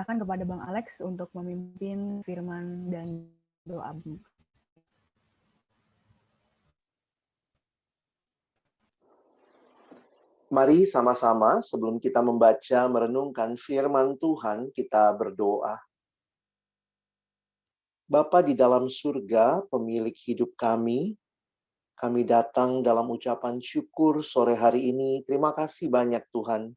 persilakan kepada Bang Alex untuk memimpin firman dan doa. Mari sama-sama sebelum kita membaca merenungkan firman Tuhan, kita berdoa. Bapa di dalam surga, pemilik hidup kami datang dalam ucapan syukur sore hari ini. Terima kasih banyak Tuhan,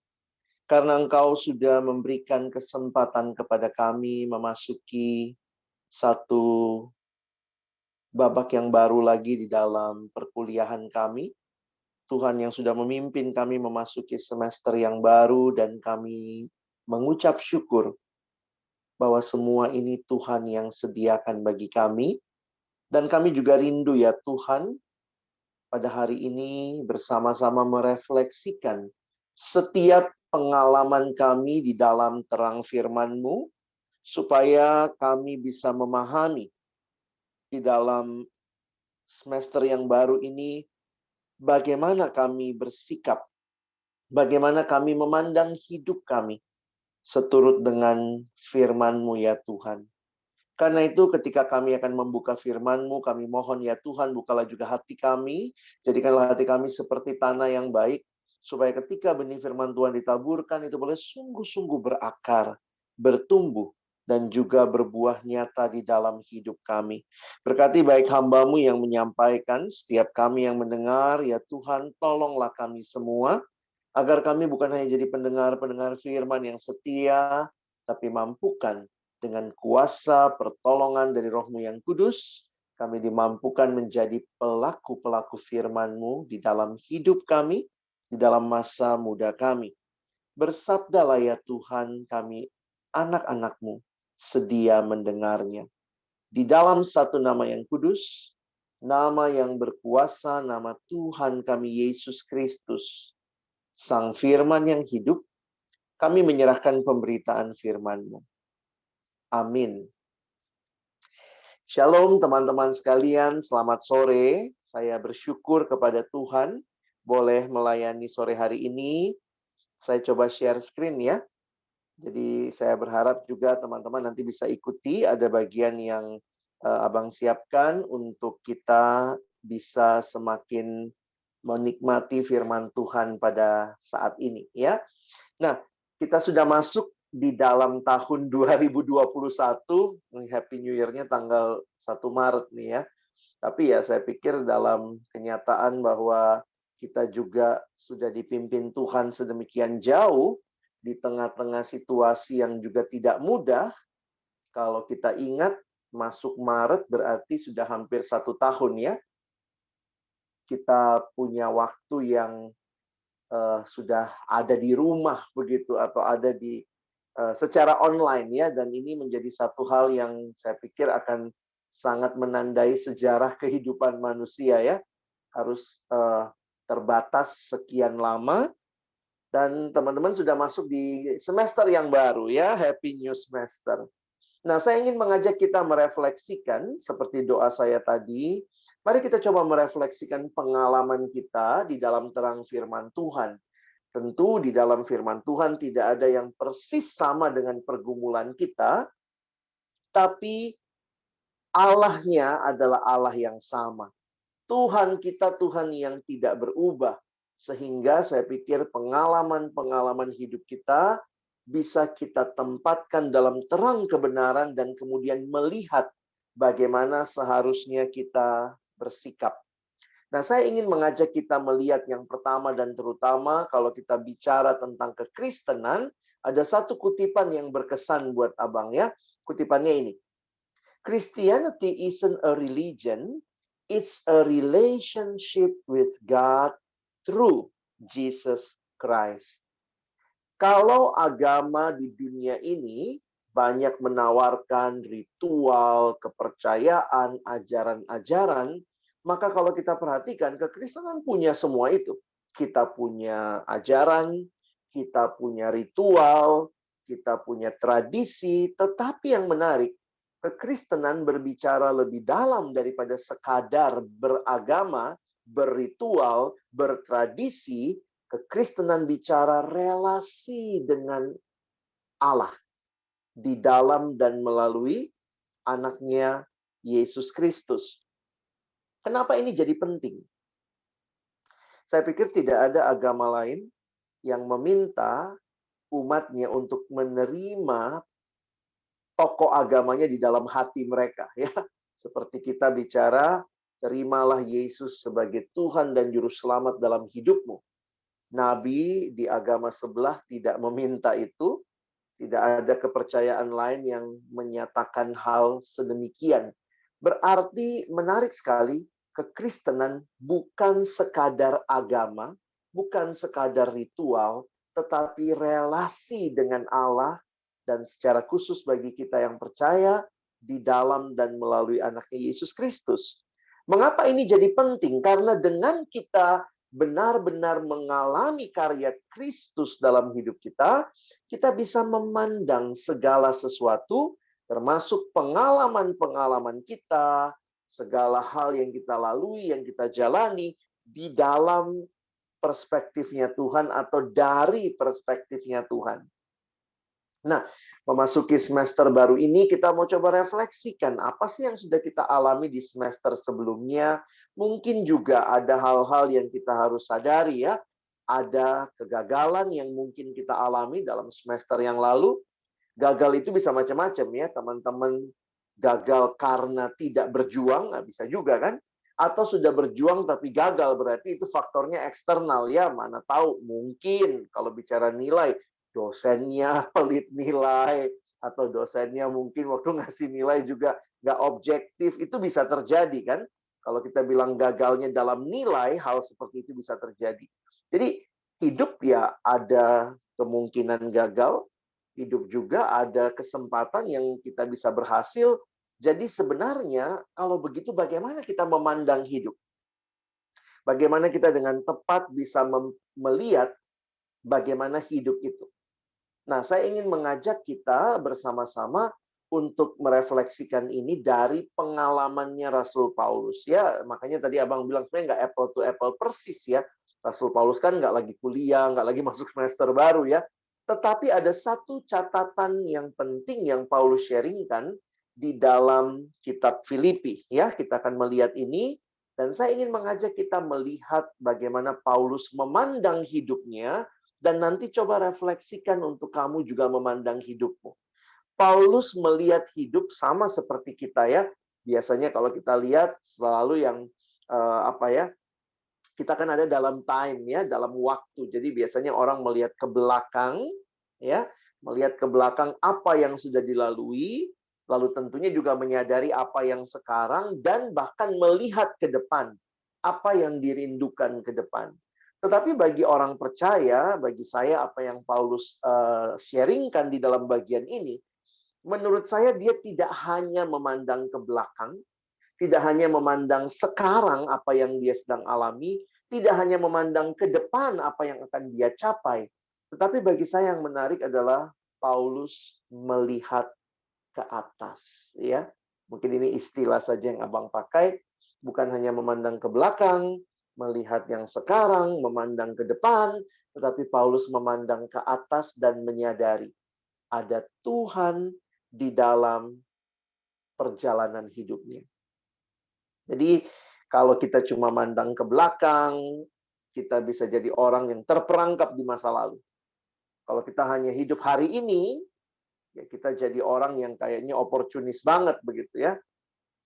karena Engkau sudah memberikan kesempatan kepada kami memasuki satu babak yang baru lagi di dalam perkuliahan kami. Tuhan yang sudah memimpin kami memasuki semester yang baru, dan kami mengucap syukur bahwa semua ini Tuhan yang sediakan bagi kami. Dan kami juga rindu ya Tuhan, pada hari ini bersama-sama merefleksikan setiap pengalaman kami di dalam terang firman-Mu, supaya kami bisa memahami di dalam semester yang baru ini bagaimana kami bersikap, bagaimana kami memandang hidup kami seturut dengan firman-Mu ya Tuhan. Karena itu ketika kami akan membuka firman-Mu, kami mohon ya Tuhan, bukalah juga hati kami, jadikanlah hati kami seperti tanah yang baik, supaya ketika benih firman Tuhan ditaburkan, itu boleh sungguh-sungguh berakar, bertumbuh, dan juga berbuah nyata di dalam hidup kami. Berkati baik hamba-Mu yang menyampaikan, setiap kami yang mendengar, ya Tuhan, tolonglah kami semua, agar kami bukan hanya jadi pendengar-pendengar firman yang setia, tapi mampukan dengan kuasa pertolongan dari Roh-Mu yang kudus, kami dimampukan menjadi pelaku-pelaku firman-Mu di dalam hidup kami, di dalam masa muda kami. Bersabdalah ya Tuhan, kami anak-anak-Mu sedia mendengarnya. Di dalam satu nama yang kudus, nama yang berkuasa, nama Tuhan kami Yesus Kristus, Sang Firman yang hidup, kami menyerahkan pemberitaan firman-Mu. Amin. Shalom teman-teman sekalian, selamat sore. Saya bersyukur kepada Tuhan boleh melayani sore hari ini. Saya coba share screen ya. Jadi saya berharap juga teman-teman nanti bisa ikuti. Ada bagian yang Abang siapkan untuk kita bisa semakin menikmati firman Tuhan pada saat ini ya. Nah, kita sudah masuk di dalam tahun 2021, Happy New Year-nya tanggal 1 Maret nih ya. Tapi ya saya pikir dalam kenyataan bahwa kita juga sudah dipimpin Tuhan sedemikian jauh, di tengah-tengah situasi yang juga tidak mudah. Kalau kita ingat, masuk Maret berarti sudah hampir 1 tahun ya. Kita punya waktu yang sudah ada di rumah begitu, atau ada di secara online ya, dan ini menjadi satu hal yang saya pikir akan sangat menandai sejarah kehidupan manusia ya, harus terbatas sekian lama, dan teman-teman sudah masuk di semester yang baru ya, Happy New Semester. Nah, saya ingin mengajak kita merefleksikan seperti doa saya tadi. Mari kita coba merefleksikan pengalaman kita di dalam terang firman Tuhan. Tentu di dalam firman Tuhan tidak ada yang persis sama dengan pergumulan kita, tapi Allahnya adalah Allah yang sama. Tuhan kita Tuhan yang tidak berubah. Sehingga saya pikir pengalaman-pengalaman hidup kita bisa kita tempatkan dalam terang kebenaran dan kemudian melihat bagaimana seharusnya kita bersikap. Nah, saya ingin mengajak kita melihat yang pertama dan terutama kalau kita bicara tentang kekristenan, ada satu kutipan yang berkesan buat Abang ya. Kutipannya ini. Christianity isn't a religion, it's a relationship with God through Jesus Christ. Kalau agama di dunia ini banyak menawarkan ritual, kepercayaan, ajaran-ajaran, maka kalau kita perhatikan, kekristenan punya semua itu. Kita punya ajaran, kita punya ritual, kita punya tradisi, tetapi yang menarik, kekristenan berbicara lebih dalam daripada sekadar beragama, berritual, bertradisi. Kekristenan bicara relasi dengan Allah. di dalam dan melalui anaknya Yesus Kristus. Kenapa ini jadi penting? Saya pikir tidak ada agama lain yang meminta umatnya untuk menerima tokoh agamanya di dalam hati mereka, ya. Seperti kita bicara, terimalah Yesus sebagai Tuhan dan Juru Selamat dalam hidupmu. Nabi di agama sebelah tidak meminta itu, tidak ada kepercayaan lain yang menyatakan hal sedemikian. Berarti menarik sekali, kekristenan bukan sekadar agama, bukan sekadar ritual, tetapi relasi dengan Allah, dan secara khusus bagi kita yang percaya, di dalam dan melalui anaknya Yesus Kristus. Mengapa ini jadi penting? Karena dengan kita benar-benar mengalami karya Kristus dalam hidup kita, kita bisa memandang segala sesuatu, termasuk pengalaman-pengalaman kita, segala hal yang kita lalui, yang kita jalani, di dalam perspektifnya Tuhan atau dari perspektifnya Tuhan. Nah, memasuki semester baru ini, kita mau coba refleksikan apa sih yang sudah kita alami di semester sebelumnya. Mungkin juga ada hal-hal yang kita harus sadari, ya. Ada kegagalan yang mungkin kita alami dalam semester yang lalu. Gagal itu bisa macam-macam, ya. Teman-teman gagal karena tidak berjuang, nggak bisa juga kan? Atau sudah berjuang tapi gagal, berarti itu faktornya eksternal, ya. Mana tahu, mungkin kalau bicara nilai, dosennya pelit nilai, atau dosennya mungkin waktu ngasih nilai juga nggak objektif. Itu bisa terjadi kan? Kalau kita bilang gagalnya dalam nilai, hal seperti itu bisa terjadi. Jadi hidup ya ada kemungkinan gagal, hidup juga ada kesempatan yang kita bisa berhasil. Jadi sebenarnya kalau begitu bagaimana kita memandang hidup? Bagaimana kita dengan tepat bisa melihat bagaimana hidup itu? Nah, saya ingin mengajak kita bersama-sama untuk merefleksikan ini dari pengalamannya Rasul Paulus. Ya, makanya tadi Abang bilang sebenarnya nggak apple to apple persis, ya. Rasul Paulus kan nggak lagi kuliah, nggak lagi masuk semester baru, ya. Tetapi ada satu catatan yang penting yang Paulus sharingkan di dalam kitab Filipi. Ya, kita akan melihat ini. Dan saya ingin mengajak kita melihat bagaimana Paulus memandang hidupnya. Dan nanti coba refleksikan untuk kamu juga memandang hidupmu. Paulus melihat hidup sama seperti kita, ya. Biasanya kalau kita lihat selalu yang kita kan ada dalam time, ya, dalam waktu. Jadi biasanya orang melihat ke belakang, ya, melihat ke belakang apa yang sudah dilalui, lalu tentunya juga menyadari apa yang sekarang dan bahkan melihat ke depan, apa yang dirindukan ke depan. Tetapi bagi orang percaya, bagi saya apa yang Paulus sharingkan di dalam bagian ini, menurut saya dia tidak hanya memandang ke belakang, tidak hanya memandang sekarang apa yang dia sedang alami, tidak hanya memandang ke depan apa yang akan dia capai. Tetapi bagi saya yang menarik adalah Paulus melihat ke atas, ya. Mungkin ini istilah saja yang Abang pakai, bukan hanya memandang ke belakang, melihat yang sekarang, memandang ke depan, tetapi Paulus memandang ke atas dan menyadari ada Tuhan di dalam perjalanan hidupnya. Jadi kalau kita cuma mandang ke belakang, kita bisa jadi orang yang terperangkap di masa lalu. Kalau kita hanya hidup hari ini, ya kita jadi orang yang kayaknya oportunis banget begitu, ya.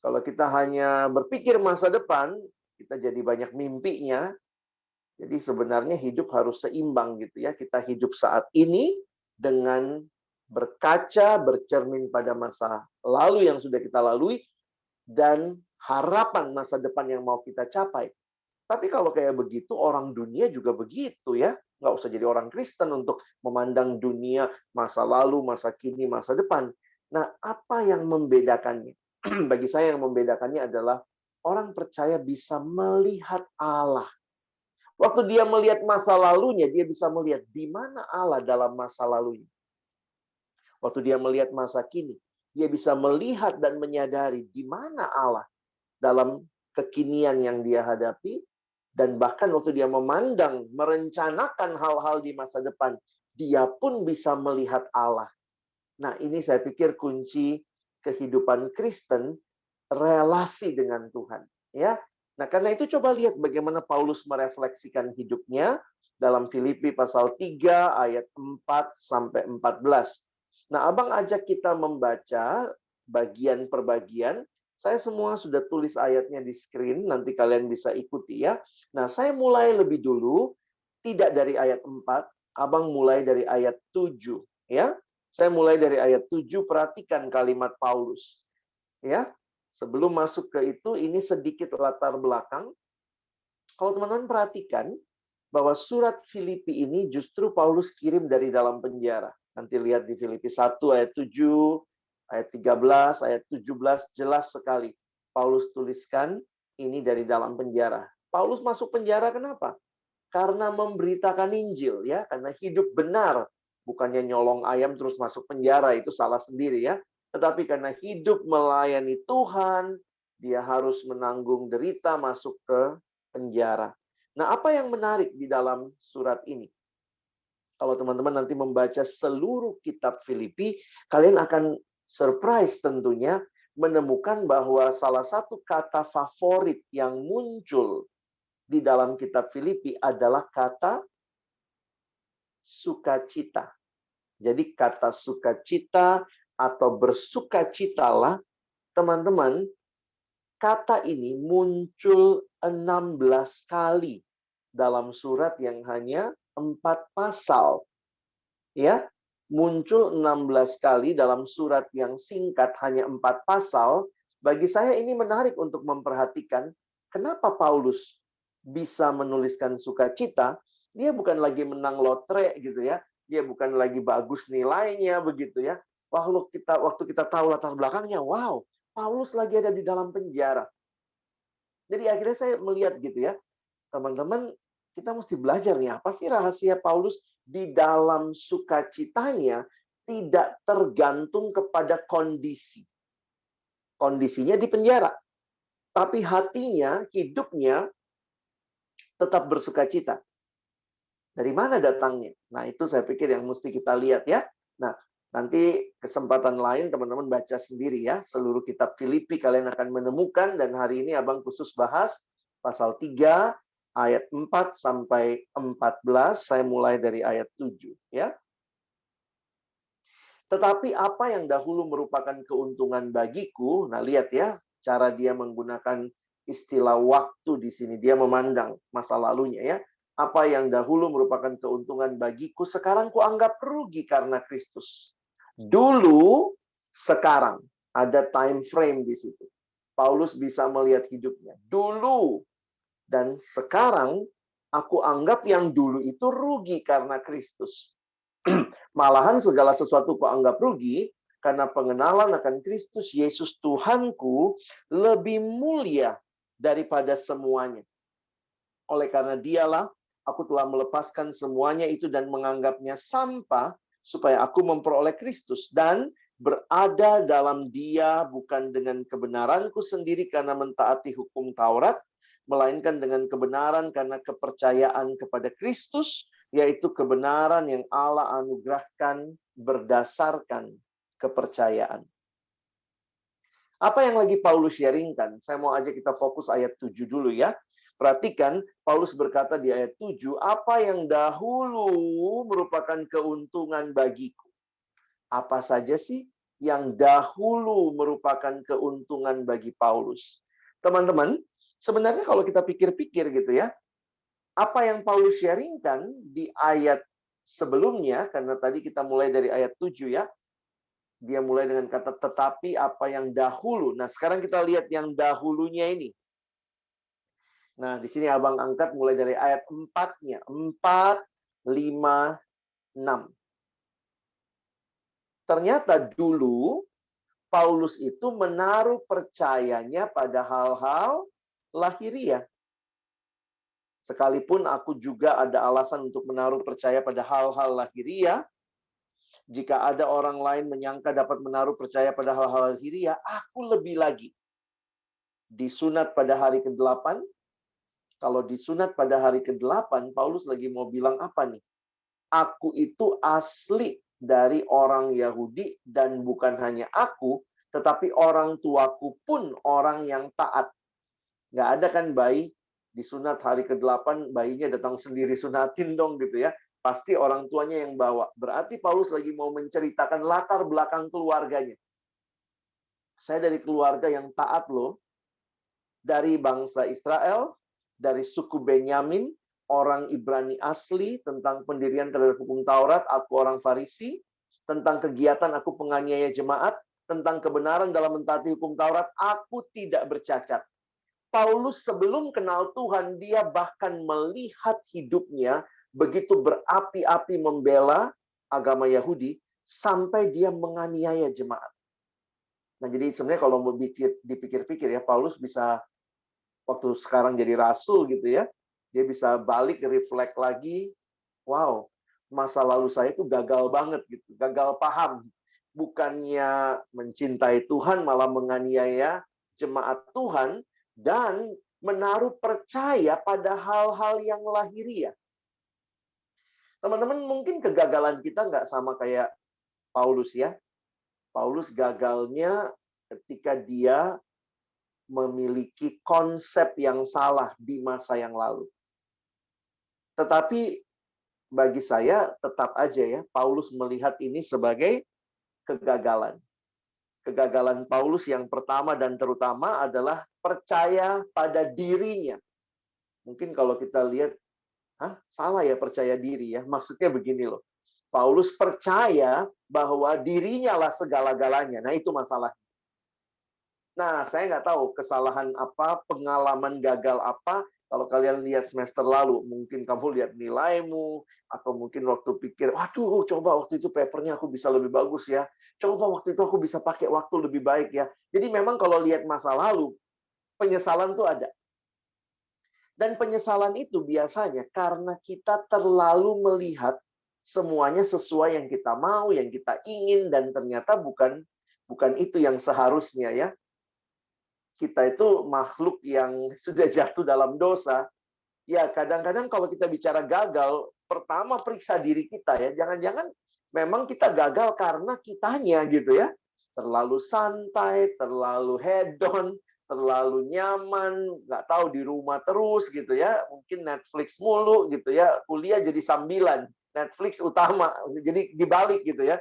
Kalau kita hanya berpikir masa depan, kita jadi banyak mimpinya. Jadi sebenarnya hidup harus seimbang gitu, ya. Kita hidup saat ini dengan berkaca, bercermin pada masa lalu yang sudah kita lalui dan harapan masa depan yang mau kita capai. Tapi kalau kayak begitu, orang dunia juga begitu, ya. Nggak usah jadi orang Kristen untuk memandang dunia masa lalu, masa kini, masa depan. Nah, apa yang membedakannya? Bagi saya yang membedakannya adalah orang percaya bisa melihat Allah. Waktu dia melihat masa lalunya, dia bisa melihat di mana Allah dalam masa lalunya. Waktu dia melihat masa kini, dia bisa melihat dan menyadari di mana Allah dalam kekinian yang dia hadapi. Dan bahkan waktu dia memandang, merencanakan hal-hal di masa depan, dia pun bisa melihat Allah Nah, ini saya pikir kunci kehidupan Kristen, relasi dengan Tuhan, ya. Nah, karena itu coba lihat bagaimana Paulus merefleksikan hidupnya dalam Filipi pasal 3 ayat 4 sampai 14. Nah, Abang ajak kita membaca bagian per bagian. Saya semua sudah tulis ayatnya di screen, nanti kalian bisa ikuti ya. Nah, saya mulai lebih dulu, tidak dari ayat 4, Abang mulai dari ayat 7, ya. Saya mulai dari ayat 7, perhatikan kalimat Paulus. Ya, sebelum masuk ke itu, ini sedikit latar belakang. Kalau teman-teman perhatikan, bahwa surat Filipi ini justru Paulus kirim dari dalam penjara. Nanti lihat di Filipi 1 ayat 7, ayat 13, ayat 17, jelas sekali. Paulus tuliskan ini dari dalam penjara. Paulus masuk penjara kenapa? Karena memberitakan Injil, ya, karena hidup benar, bukannya nyolong ayam terus masuk penjara, itu salah sendiri ya. Tetapi karena hidup melayani Tuhan, dia harus menanggung derita masuk ke penjara. Nah, apa yang menarik di dalam surat ini? Kalau teman-teman nanti membaca seluruh kitab Filipi, kalian akan surprise tentunya menemukan bahwa salah satu kata favorit yang muncul di dalam kitab Filipi adalah kata sukacita. Jadi kata sukacita atau bersukacitalah, teman-teman, kata ini muncul 16 kali dalam surat yang hanya 4 pasal. Ya, muncul 16 kali dalam surat yang singkat hanya 4 pasal. Bagi saya ini menarik untuk memperhatikan kenapa Paulus bisa menuliskan sukacita. Dia bukan lagi menang lotre gitu ya. Dia bukan lagi bagus nilainya begitu ya. Waktu kita tahu latar belakangnya, wow, Paulus lagi ada di dalam penjara. Jadi akhirnya saya melihat gitu ya, teman-teman, kita mesti belajar nih, apa sih rahasia Paulus di dalam sukacitanya tidak tergantung kepada kondisi. Kondisinya di penjara, tapi hatinya, hidupnya tetap bersukacita. Dari mana datangnya? Nah, itu saya pikir yang mesti kita lihat ya. Nah, nanti kesempatan lain teman-teman baca sendiri ya. Seluruh kitab Filipi kalian akan menemukan, dan hari ini Abang khusus bahas pasal 3 ayat 4 sampai 14. Saya mulai dari ayat 7 ya. Tetapi apa yang dahulu merupakan keuntungan bagiku, nah lihat ya, cara dia menggunakan istilah waktu di sini. Dia memandang masa lalunya ya. Apa yang dahulu merupakan keuntungan bagiku, sekarang kuanggap rugi karena Kristus. Dulu, sekarang. Ada time frame di situ. Paulus bisa melihat hidupnya. Dulu dan sekarang, aku anggap yang dulu itu rugi karena Kristus. Malahan segala sesuatu kuanggap rugi, karena pengenalan akan Kristus Yesus Tuhanku lebih mulia daripada semuanya. Oleh karena dialah, aku telah melepaskan semuanya itu dan menganggapnya sampah, supaya aku memperoleh Kristus dan berada dalam Dia, bukan dengan kebenaranku sendiri karena mentaati hukum Taurat, melainkan dengan kebenaran karena kepercayaan kepada Kristus, yaitu kebenaran yang Allah anugerahkan berdasarkan kepercayaan. Apa yang lagi Paulus sharingkan? Saya mau ajak kita fokus ayat 7 dulu ya. Perhatikan, Paulus berkata di ayat 7, apa yang dahulu merupakan keuntungan bagiku. Apa saja sih yang dahulu merupakan keuntungan bagi Paulus? Teman-teman, sebenarnya kalau kita pikir-pikir gitu ya, apa yang Paulus sharingkan di ayat sebelumnya, karena tadi kita mulai dari ayat 7 ya, dia mulai dengan kata tetapi apa yang dahulu. Nah, sekarang kita lihat yang dahulunya ini. Nah, di sini Abang angkat mulai dari ayat 4-nya. 4, 5, 6. Ternyata dulu Paulus itu menaruh percayanya pada hal-hal lahiriah. Sekalipun aku juga ada alasan untuk menaruh percaya pada hal-hal lahiriah, jika ada orang lain menyangka dapat menaruh percaya pada hal-hal lahiriah, aku lebih lagi. Disunat pada hari ke-8, kalau disunat pada hari ke-8, Paulus lagi mau bilang apa nih? Aku itu asli dari orang Yahudi, dan bukan hanya aku, tetapi orang tuaku pun orang yang taat. Nggak ada kan bayi disunat hari ke-8, bayinya datang sendiri sunatin dong gitu ya. Pasti orang tuanya yang bawa. Berarti Paulus lagi mau menceritakan latar belakang keluarganya. Saya dari keluarga yang taat loh. Dari bangsa Israel, dari suku Benyamin, orang Ibrani asli, tentang pendirian terhadap hukum Taurat, aku orang Farisi, tentang kegiatan aku penganiaya jemaat, tentang kebenaran dalam mentaati hukum Taurat, aku tidak bercacat. Paulus sebelum kenal Tuhan, dia bahkan melihat hidupnya begitu berapi-api membela agama Yahudi, sampai dia menganiaya jemaat. Nah, jadi sebenarnya kalau mau dipikir-pikir ya, Paulus bisa waktu sekarang jadi rasul gitu ya, dia bisa balik reflect lagi, wow, masa lalu saya itu gagal banget gitu, gagal paham. Bukannya mencintai Tuhan, malah menganiaya jemaat Tuhan, dan menaruh percaya pada hal-hal yang lahiriah. Teman-teman, mungkin kegagalan kita nggak sama kayak Paulus ya. Paulus gagalnya ketika dia memiliki konsep yang salah di masa yang lalu. Tetapi bagi saya tetap aja ya, Paulus melihat ini sebagai kegagalan. Kegagalan Paulus yang pertama dan terutama adalah percaya pada dirinya. Mungkin kalau kita lihat, salah ya percaya diri ya. Maksudnya begini loh. Paulus percaya bahwa dirinya lah segala-galanya. Nah, itu masalah. Nah, saya nggak tahu kesalahan apa, pengalaman gagal apa. Kalau kalian lihat semester lalu, mungkin kamu lihat nilaimu, atau mungkin waktu pikir, waduh, coba waktu itu papernya aku bisa lebih bagus ya. Coba waktu itu aku bisa pakai waktu lebih baik ya. Jadi memang kalau lihat masa lalu, penyesalan tuh ada. Dan penyesalan itu biasanya karena kita terlalu melihat semuanya sesuai yang kita mau, yang kita ingin, dan ternyata bukan itu yang seharusnya ya. Kita itu makhluk yang sudah jatuh dalam dosa. Ya, kadang-kadang kalau kita bicara gagal, pertama periksa diri kita ya. Jangan-jangan memang kita gagal karena kitanya gitu ya. Terlalu santai, terlalu hedon, terlalu nyaman, nggak tahu di rumah terus gitu ya. Mungkin Netflix mulu gitu ya. Kuliah jadi sambilan, Netflix utama. Jadi dibalik gitu ya.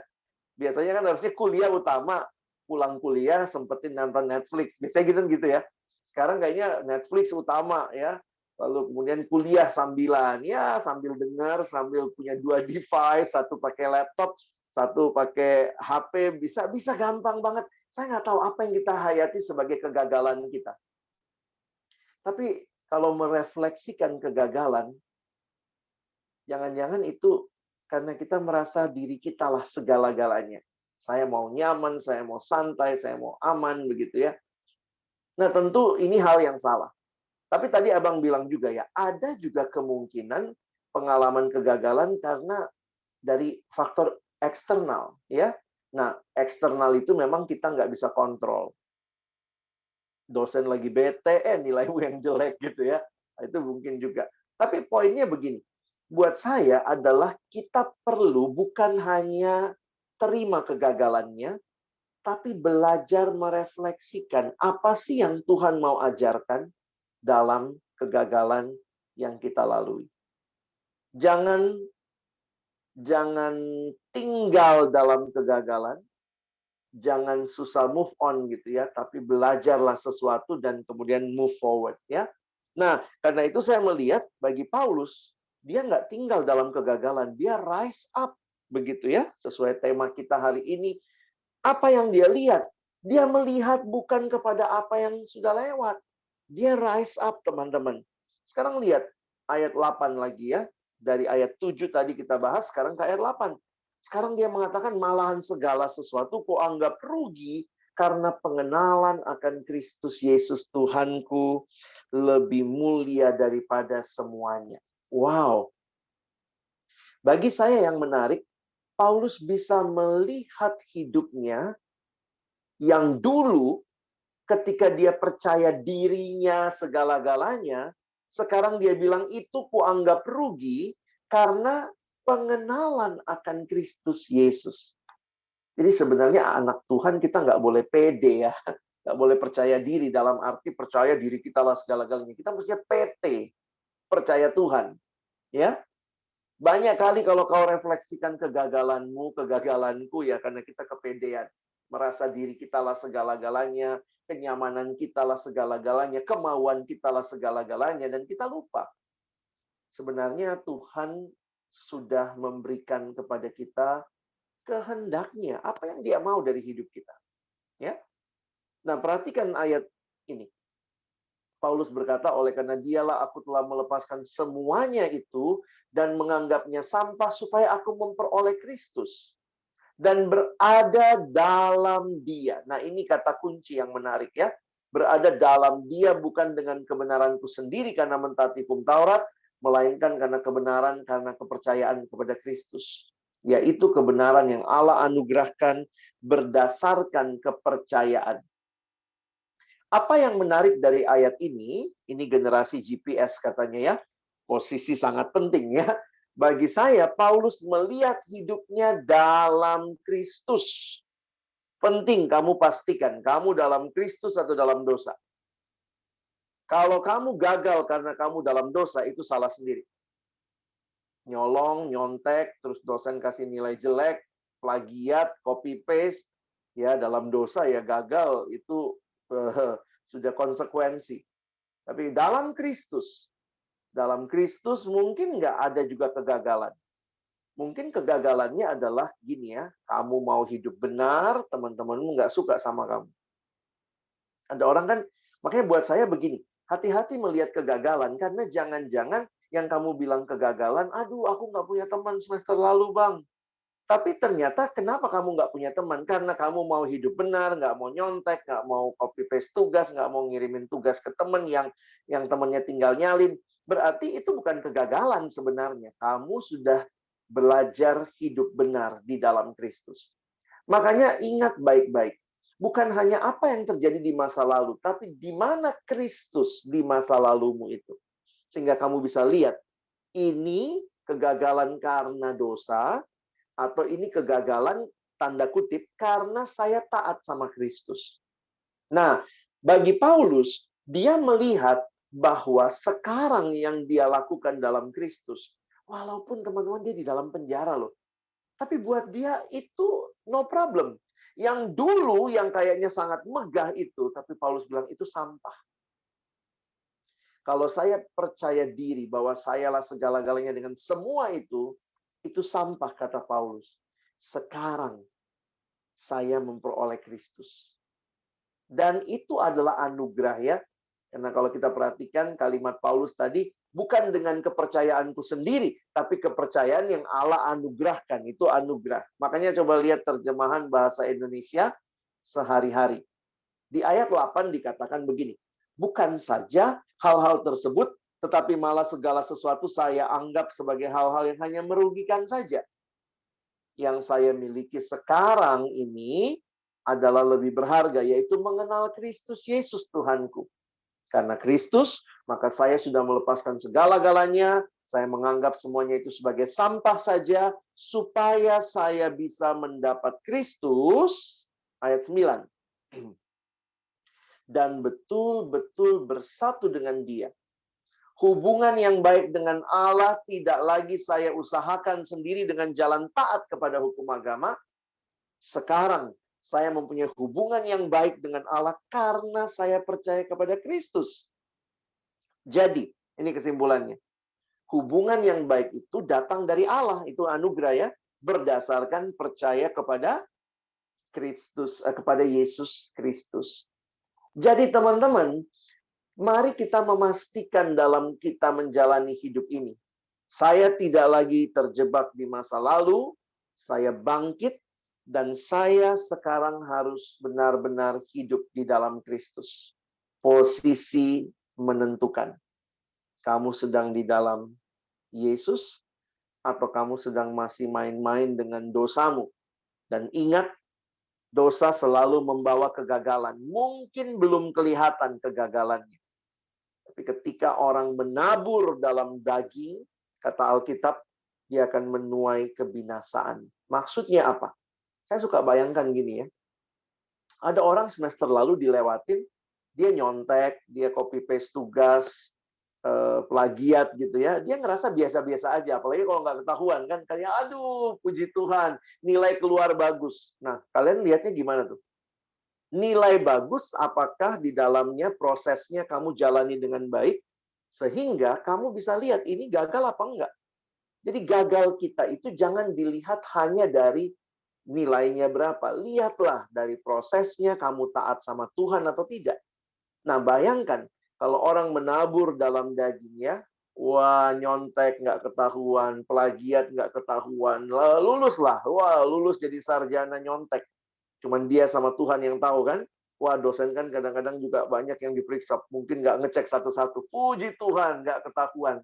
Biasanya kan harusnya kuliah utama, pulang kuliah sempetin nonton Netflix. Biasanya gitu ya. Sekarang kayaknya Netflix utama ya. Lalu kemudian kuliah sambilan. Ya, sambil dengar, sambil punya 2 device, satu pakai laptop, satu pakai HP, bisa gampang banget. Saya nggak tahu apa yang kita hayati sebagai kegagalan kita. Tapi kalau merefleksikan kegagalan, jangan-jangan itu karena kita merasa diri kita lah segala-galanya. Saya mau nyaman, saya mau santai, saya mau aman, begitu ya. Nah, tentu ini hal yang salah. Tapi tadi Abang bilang juga ya, ada juga kemungkinan pengalaman kegagalan karena dari faktor eksternal. Ya. Nah, eksternal itu memang kita nggak bisa kontrol. Dosen lagi bete, nilaimu yang jelek gitu ya. Itu mungkin juga. Tapi poinnya begini, buat saya adalah kita perlu bukan hanya terima kegagalannya, tapi belajar merefleksikan apa sih yang Tuhan mau ajarkan dalam kegagalan yang kita lalui. Jangan tinggal dalam kegagalan, jangan susah move on gitu ya, tapi belajarlah sesuatu dan kemudian move forward ya. Nah, karena itu saya melihat bagi Paulus, dia nggak tinggal dalam kegagalan, dia rise up begitu ya, sesuai tema kita hari ini. Apa yang dia lihat? Dia melihat bukan kepada apa yang sudah lewat. Dia rise up, teman-teman. Sekarang lihat ayat 8 lagi ya. Dari ayat 7 tadi kita bahas, sekarang ke ayat 8. Sekarang dia mengatakan, malahan segala sesuatu ku anggap rugi karena pengenalan akan Kristus Yesus Tuhanku lebih mulia daripada semuanya. Wow. Bagi saya yang menarik, Paulus bisa melihat hidupnya yang dulu ketika dia percaya dirinya segala-galanya, sekarang dia bilang itu kuanggap rugi karena pengenalan akan Kristus Yesus. Jadi sebenarnya anak Tuhan kita nggak boleh pede ya. Nggak boleh percaya diri dalam arti percaya diri kita lah segala-galanya. Kita mestinya PT, percaya Tuhan. Ya, banyak kali kalau kau refleksikan kegagalanmu, kegagalanku ya, karena kita kepedean. Merasa diri kita lah segala-galanya, kenyamanan kita lah segala-galanya, kemauan kita lah segala-galanya, dan kita lupa. Sebenarnya Tuhan sudah memberikan kepada kita kehendaknya, apa yang Dia mau dari hidup kita. Ya. Nah, perhatikan ayat ini. Paulus berkata, oleh karena dialah aku telah melepaskan semuanya itu dan menganggapnya sampah supaya aku memperoleh Kristus dan berada dalam Dia. Nah, ini kata kunci yang menarik ya. Berada dalam Dia bukan dengan kebenaranku sendiri karena mentaati hukum Taurat, melainkan karena kebenaran karena kepercayaan kepada Kristus. Yaitu kebenaran yang Allah anugerahkan berdasarkan kepercayaan. Apa yang menarik dari ayat ini? Ini generasi GPS katanya ya. Posisi sangat penting ya. Bagi saya, Paulus melihat hidupnya dalam Kristus. Penting kamu pastikan, kamu dalam Kristus atau dalam dosa. Kalau kamu gagal karena kamu dalam dosa, itu salah sendiri. Nyolong, nyontek, terus dosen kasih nilai jelek, plagiat, copy paste, ya dalam dosa ya gagal, itu sudah konsekuensi. Tapi dalam Kristus mungkin nggak ada juga kegagalan. Mungkin kegagalannya adalah gini ya, kamu mau hidup benar, teman-temanmu nggak suka sama kamu. Ada orang kan, makanya buat saya begini, hati-hati melihat kegagalan, karena jangan-jangan yang kamu bilang kegagalan, aduh aku nggak punya teman semester lalu bang. Tapi ternyata kenapa kamu nggak punya teman? Karena kamu mau hidup benar, nggak mau nyontek, nggak mau copy-paste tugas, nggak mau ngirimin tugas ke teman yang temannya tinggal nyalin. Berarti itu bukan kegagalan sebenarnya. Kamu sudah belajar hidup benar di dalam Kristus. Makanya ingat baik-baik. Bukan hanya apa yang terjadi di masa lalu, tapi di mana Kristus di masa lalumu itu. Sehingga kamu bisa lihat, ini kegagalan karena dosa, atau ini kegagalan tanda kutip karena saya taat sama Kristus. Nah, bagi Paulus, dia melihat bahwa sekarang yang dia lakukan dalam Kristus, walaupun teman-teman dia di dalam penjara loh, tapi buat dia itu no problem. Yang dulu yang kayaknya sangat megah itu, tapi Paulus bilang itu sampah. Kalau saya percaya diri bahwa sayalah segala-galanya dengan semua itu sampah, kata Paulus. Sekarang saya memperoleh Kristus. Dan itu adalah anugerah ya. Karena kalau kita perhatikan kalimat Paulus tadi, bukan dengan kepercayaanku sendiri, tapi kepercayaan yang Allah anugerahkan. Itu anugerah. Makanya coba lihat terjemahan bahasa Indonesia sehari-hari. Di ayat 8 dikatakan begini, bukan saja hal-hal tersebut, tetapi malah segala sesuatu saya anggap sebagai hal-hal yang hanya merugikan saja. Yang saya miliki sekarang ini adalah lebih berharga, yaitu mengenal Kristus Yesus Tuhanku. Karena Kristus, maka saya sudah melepaskan segala-galanya, saya menganggap semuanya itu sebagai sampah saja, supaya saya bisa mendapat Kristus, ayat 9. Dan betul-betul bersatu dengan Dia. Hubungan yang baik dengan Allah tidak lagi saya usahakan sendiri dengan jalan taat kepada hukum agama. Sekarang saya mempunyai hubungan yang baik dengan Allah karena saya percaya kepada Kristus. Jadi, ini kesimpulannya. Hubungan yang baik itu datang dari Allah, itu anugerah ya, berdasarkan percaya kepada Kristus, kepada Yesus Kristus. Jadi teman-teman, mari kita memastikan dalam kita menjalani hidup ini. Saya tidak lagi terjebak di masa lalu, saya bangkit, dan saya sekarang harus benar-benar hidup di dalam Kristus. Posisi menentukan. Kamu sedang di dalam Yesus, atau kamu sedang masih main-main dengan dosamu. Dan ingat, dosa selalu membawa kegagalan. Mungkin belum kelihatan kegagalannya. Tapi ketika orang menabur dalam daging, kata Alkitab, dia akan menuai kebinasaan. Maksudnya apa? Saya suka bayangkan gini ya. Ada orang semester lalu dilewatin, dia nyontek, dia copy paste tugas, plagiat gitu ya. Dia ngerasa biasa-biasa aja, apalagi kalau nggak ketahuan kan. Kayak, aduh, puji Tuhan, nilai keluar bagus. Nah, kalian lihatnya gimana tuh? Nilai bagus, apakah di dalamnya prosesnya kamu jalani dengan baik, sehingga kamu bisa lihat ini gagal apa enggak. Jadi gagal kita itu jangan dilihat hanya dari nilainya berapa. Lihatlah dari prosesnya, kamu taat sama Tuhan atau tidak. Nah, bayangkan kalau orang menabur dalam dagingnya, wah nyontek nggak ketahuan, plagiat nggak ketahuan, luluslah, wah lulus jadi sarjana nyontek. Cuman dia sama Tuhan yang tahu kan. Wah, dosen kan kadang-kadang juga banyak yang diperiksa, mungkin nggak ngecek satu-satu. Puji Tuhan, nggak ketahuan.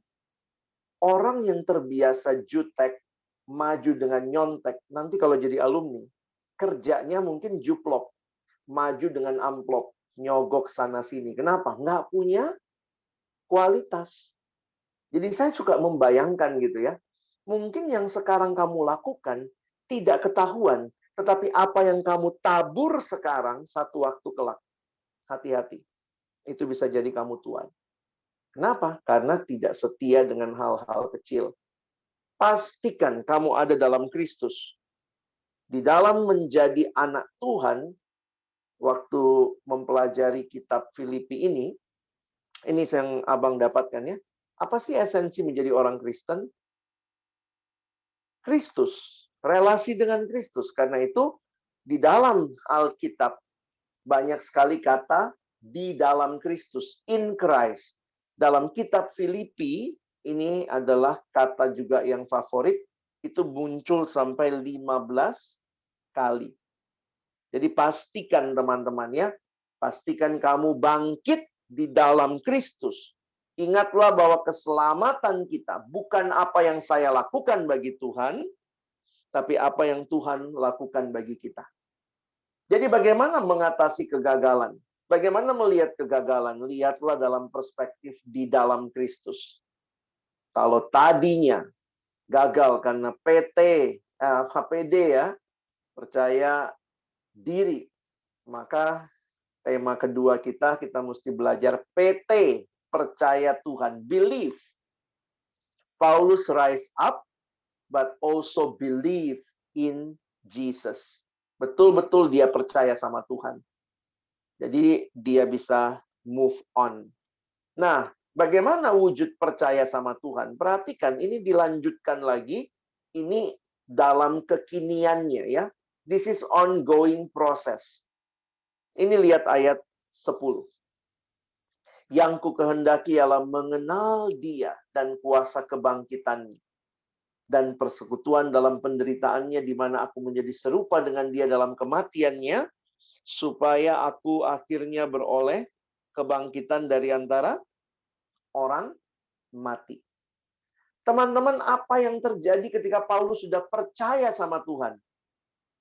Orang yang terbiasa jutek, maju dengan nyontek, nanti kalau jadi alumni, kerjanya mungkin juplok, maju dengan amplop, nyogok sana-sini. Kenapa? Nggak punya kualitas. Jadi saya suka membayangkan gitu ya, mungkin yang sekarang kamu lakukan tidak ketahuan, tetapi apa yang kamu tabur sekarang, satu waktu kelak. Hati-hati, itu bisa jadi kamu tuai. Kenapa? Karena tidak setia dengan hal-hal kecil. Pastikan kamu ada dalam Kristus. Di dalam menjadi anak Tuhan, waktu mempelajari kitab Filipi ini yang abang dapatkan ya. Apa sih esensi menjadi orang Kristen? Kristus, relasi dengan Kristus. Karena itu, di dalam Alkitab, banyak sekali kata di dalam Kristus, in Christ. Dalam kitab Filipi, ini adalah kata juga yang favorit, itu muncul sampai 15 kali. Jadi pastikan teman-teman ya, pastikan kamu bangkit di dalam Kristus. Ingatlah bahwa keselamatan kita bukan apa yang saya lakukan bagi Tuhan, tapi apa yang Tuhan lakukan bagi kita. Jadi bagaimana mengatasi kegagalan? Bagaimana melihat kegagalan? Lihatlah dalam perspektif di dalam Kristus. Kalau tadinya gagal karena HPD ya, percaya diri, maka tema kedua kita mesti belajar PT, percaya Tuhan, believe. Paulus rise up, but also believe in Jesus. Betul-betul dia percaya sama Tuhan. Jadi dia bisa move on. Nah, bagaimana wujud percaya sama Tuhan? Perhatikan, ini dilanjutkan lagi. Ini dalam kekiniannya ya. This is ongoing process. Ini lihat ayat 10. Yang ku kehendaki ialah mengenal dia dan kuasa kebangkitannya. Dan persekutuan dalam penderitaannya, di mana aku menjadi serupa dengan dia dalam kematiannya, supaya aku akhirnya beroleh kebangkitan dari antara orang mati. Teman-teman, apa yang terjadi ketika Paulus sudah percaya sama Tuhan?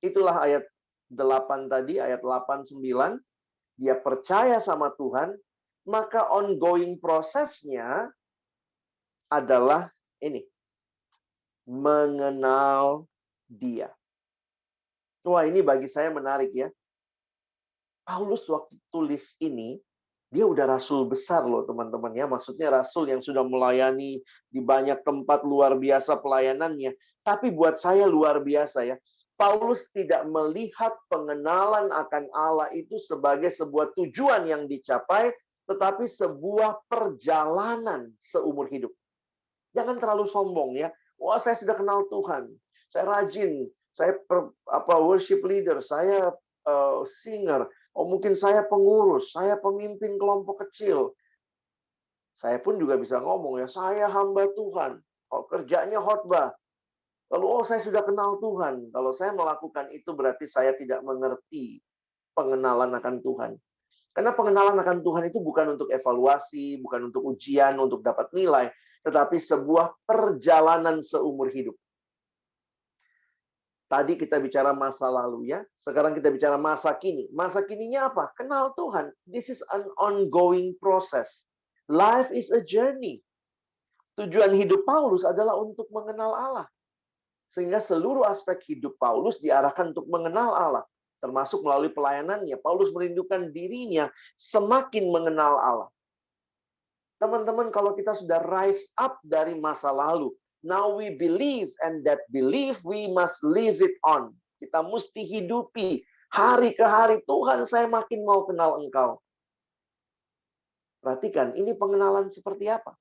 Itulah ayat 8 tadi, ayat 8-9. Dia percaya sama Tuhan, maka ongoing prosesnya adalah ini. Mengenal dia. Wah, ini bagi saya menarik ya. Paulus waktu tulis ini, dia udah rasul besar loh teman-teman ya. Maksudnya rasul yang sudah melayani di banyak tempat, luar biasa pelayanannya. Tapi buat saya luar biasa ya. Paulus tidak melihat pengenalan akan Allah itu sebagai sebuah tujuan yang dicapai, tetapi sebuah perjalanan seumur hidup. Jangan terlalu sombong ya. Wah, saya sudah kenal Tuhan. Saya rajin. Saya worship leader. Saya singer. Oh, mungkin saya pengurus. Saya pemimpin kelompok kecil. Saya pun juga bisa ngomong ya. Saya hamba Tuhan. Oh, kerjanya khotbah. Lalu, saya sudah kenal Tuhan. Kalau saya melakukan itu berarti saya tidak mengerti pengenalan akan Tuhan. Karena pengenalan akan Tuhan itu bukan untuk evaluasi, bukan untuk ujian, untuk dapat nilai, tetapi sebuah perjalanan seumur hidup. Tadi kita bicara masa lalu ya, sekarang kita bicara masa kini. Masa kininya apa? Kenal Tuhan. This is an ongoing process. Life is a journey. Tujuan hidup Paulus adalah untuk mengenal Allah. Sehingga seluruh aspek hidup Paulus diarahkan untuk mengenal Allah. Termasuk melalui pelayanannya. Paulus merindukan dirinya semakin mengenal Allah. Teman-teman, kalau kita sudah rise up dari masa lalu, now we believe, and that belief we must live it on. Kita mesti hidupi hari ke hari. Tuhan, saya makin mau kenal Engkau. Perhatikan, ini pengenalan seperti apa?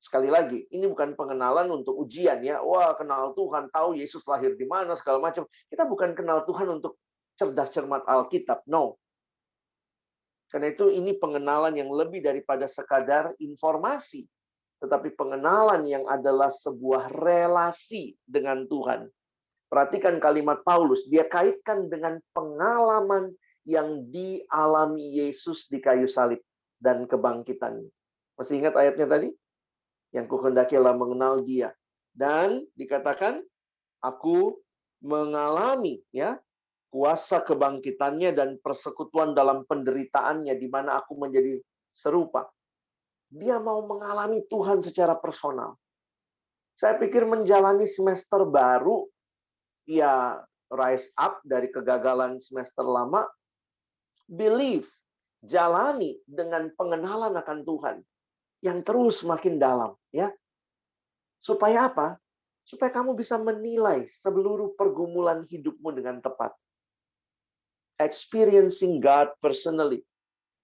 Sekali lagi, ini bukan pengenalan untuk ujian ya. Wah, kenal Tuhan, tahu Yesus lahir di mana, segala macam. Kita bukan kenal Tuhan untuk cerdas cermat Alkitab. No. Karena itu ini pengenalan yang lebih daripada sekadar informasi. Tetapi pengenalan yang adalah sebuah relasi dengan Tuhan. Perhatikan kalimat Paulus, dia kaitkan dengan pengalaman yang dialami Yesus di kayu salib dan kebangkitannya. Masih ingat ayatnya tadi? Yang kuhendaki adalah mengenal dia. Dan dikatakan, aku mengalami ya kuasa kebangkitannya dan persekutuan dalam penderitaannya, di mana aku menjadi serupa. Dia mau mengalami Tuhan secara personal. Saya pikir menjalani semester baru, ya rise up dari kegagalan semester lama, believe, jalani dengan pengenalan akan Tuhan yang terus makin dalam, ya. Supaya apa? Supaya kamu bisa menilai seluruh pergumulan hidupmu dengan tepat. Experiencing God personally.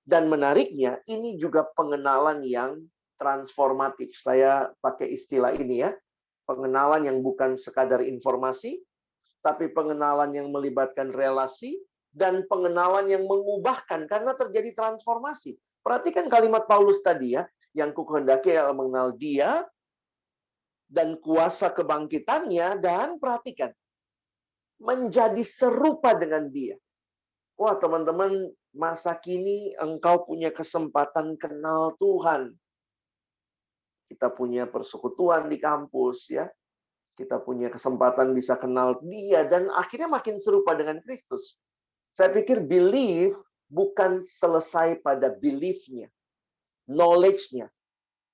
Dan menariknya, ini juga pengenalan yang transformatif. Saya pakai istilah ini ya. Pengenalan yang bukan sekadar informasi, tapi pengenalan yang melibatkan relasi, dan pengenalan yang mengubahkan karena terjadi transformasi. Perhatikan kalimat Paulus tadi ya. Yang kuhendaki adalah mengenal dia dan kuasa kebangkitannya, dan perhatikan, menjadi serupa dengan dia. Wah, teman-teman, masa kini engkau punya kesempatan kenal Tuhan. Kita punya persekutuan di kampus ya. Kita punya kesempatan bisa kenal dia dan akhirnya makin serupa dengan Kristus. Saya pikir belief bukan selesai pada belief-nya, knowledge-nya.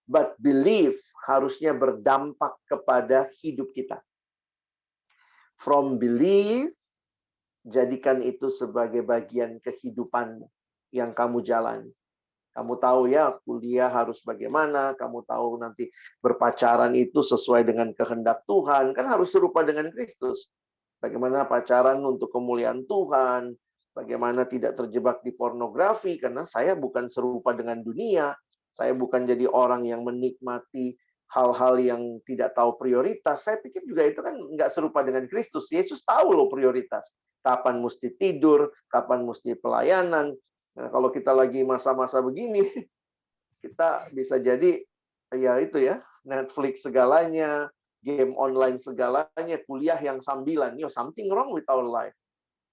But belief harusnya berdampak kepada hidup kita. From belief, jadikan itu sebagai bagian kehidupanmu yang kamu jalani. Kamu tahu ya, kuliah harus bagaimana, kamu tahu nanti berpacaran itu sesuai dengan kehendak Tuhan, kan harus serupa dengan Kristus. Bagaimana pacaran untuk kemuliaan Tuhan, bagaimana tidak terjebak di pornografi, karena saya bukan serupa dengan dunia. Saya bukan jadi orang yang menikmati hal-hal yang tidak tahu prioritas. Saya pikir juga itu kan nggak serupa dengan Kristus. Yesus tahu loh prioritas. Kapan mesti tidur, kapan mesti pelayanan. Nah, kalau kita lagi masa-masa begini, kita bisa jadi, ya itu ya, Netflix segalanya, game online segalanya, kuliah yang sambilan. Something wrong with our life.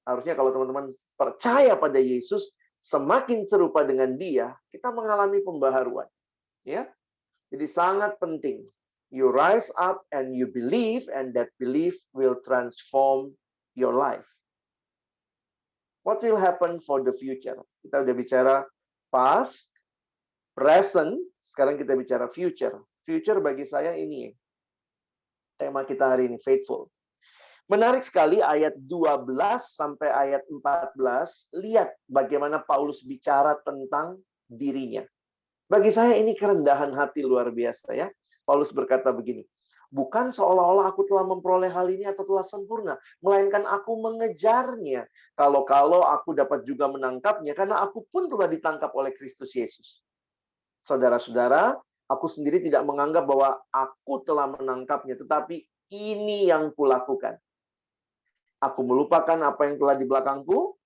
Harusnya kalau teman-teman percaya pada Yesus, semakin serupa dengan dia, kita mengalami pembaharuan. Ya, jadi sangat penting. You rise up and you believe, and that belief will transform your life. What will happen for the future? Kita udah bicara past, present, sekarang kita bicara future. Future bagi saya ini tema kita hari ini, faithful. Menarik sekali ayat 12 sampai ayat 14, lihat bagaimana Paulus bicara tentang dirinya. Bagi saya ini kerendahan hati luar biasa ya. Paulus berkata begini, bukan seolah-olah aku telah memperoleh hal ini atau telah sempurna, melainkan aku mengejarnya. Kalau-kalau aku dapat juga menangkapnya, karena aku pun telah ditangkap oleh Kristus Yesus. Saudara-saudara, aku sendiri tidak menganggap bahwa aku telah menangkapnya, tetapi ini yang kulakukan. Aku melupakan apa yang telah di belakangku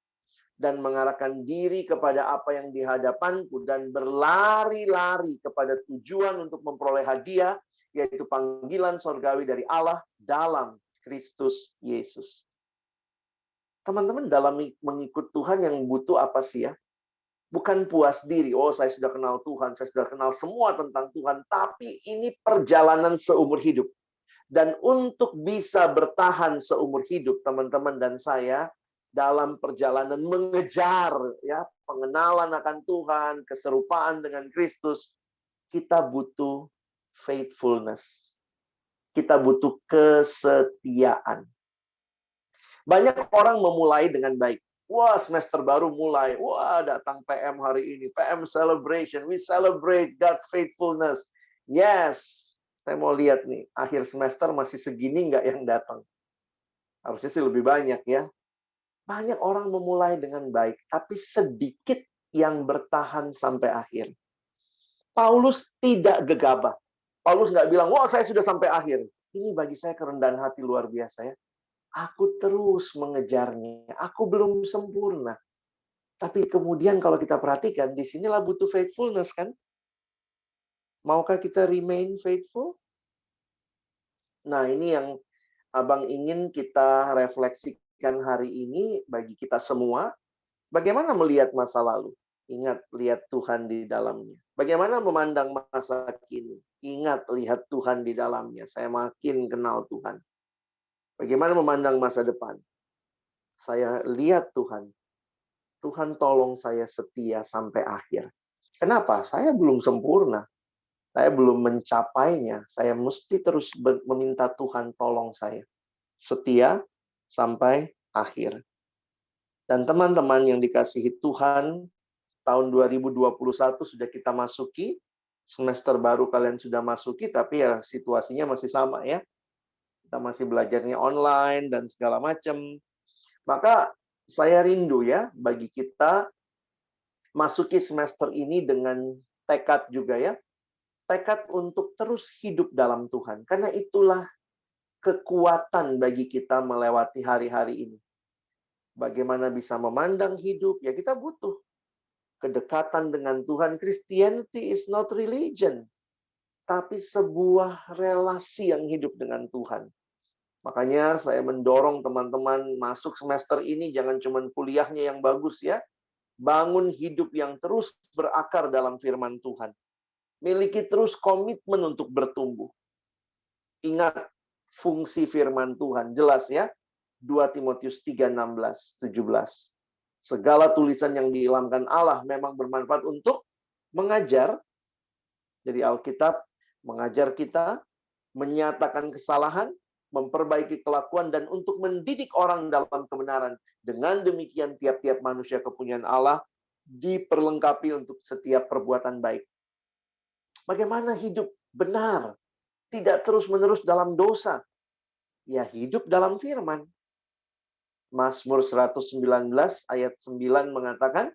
dan mengarahkan diri kepada apa yang di hadapanku dan berlari-lari kepada tujuan untuk memperoleh hadiah, yaitu panggilan surgawi dari Allah dalam Kristus Yesus. Teman-teman, dalam mengikut Tuhan yang butuh apa sih ya? Bukan puas diri, oh saya sudah kenal Tuhan, saya sudah kenal semua tentang Tuhan, tapi ini perjalanan seumur hidup. Dan untuk bisa bertahan seumur hidup, teman-teman dan saya, dalam perjalanan mengejar ya pengenalan akan Tuhan, keserupaan dengan Kristus, kita butuh faithfulness. Kita butuh kesetiaan. Banyak orang memulai dengan baik. Wah, semester baru mulai. Wah, datang PM hari ini. PM celebration. We celebrate God's faithfulness. Yes. Saya mau lihat nih, akhir semester masih segini nggak yang datang? Harusnya sih lebih banyak ya. Banyak orang memulai dengan baik, tapi sedikit yang bertahan sampai akhir. Paulus tidak gegabah. Paulus nggak bilang, wah saya sudah sampai akhir. Ini bagi saya kerendahan hati luar biasa ya. Aku terus mengejarnya. Aku belum sempurna. Tapi kemudian kalau kita perhatikan, disinilah butuh faithfulness kan? Maukah kita remain faithful? Nah ini yang Abang ingin kita refleksikan hari ini bagi kita semua. Bagaimana melihat masa lalu? Ingat, lihat Tuhan di dalamnya. Bagaimana memandang masa kini? Ingat, lihat Tuhan di dalamnya. Saya makin kenal Tuhan. Bagaimana memandang masa depan? Saya lihat Tuhan. Tuhan tolong saya setia sampai akhir. Kenapa? Saya belum sempurna. Saya belum mencapainya. Saya mesti terus meminta Tuhan tolong saya. Setia sampai akhir. Dan teman-teman yang dikasihi Tuhan, tahun 2021 sudah kita masuki. Semester baru kalian sudah masuki, tapi ya situasinya masih sama ya. Kita masih belajarnya online dan segala macam. Maka saya rindu ya bagi kita masuki semester ini dengan tekad juga ya. Tekad untuk terus hidup dalam Tuhan. Karena itulah kekuatan bagi kita melewati hari-hari ini. Bagaimana bisa memandang hidup, ya kita butuh kedekatan dengan Tuhan. Christianity is not religion, tapi sebuah relasi yang hidup dengan Tuhan. Makanya saya mendorong teman-teman masuk semester ini jangan cuma kuliahnya yang bagus ya. Bangun hidup yang terus berakar dalam firman Tuhan. Miliki terus komitmen untuk bertumbuh. Ingat fungsi firman Tuhan, jelas ya. 2 Timotius 3:16, 17. Segala tulisan yang diilhamkan Allah memang bermanfaat untuk mengajar. Jadi Alkitab mengajar kita, menyatakan kesalahan, memperbaiki kelakuan, dan untuk mendidik orang dalam kebenaran. Dengan demikian tiap-tiap manusia kepunyaan Allah diperlengkapi untuk setiap perbuatan baik. Bagaimana hidup benar? Tidak terus-menerus dalam dosa. Ya hidup dalam firman. Mazmur 119 ayat 9 mengatakan,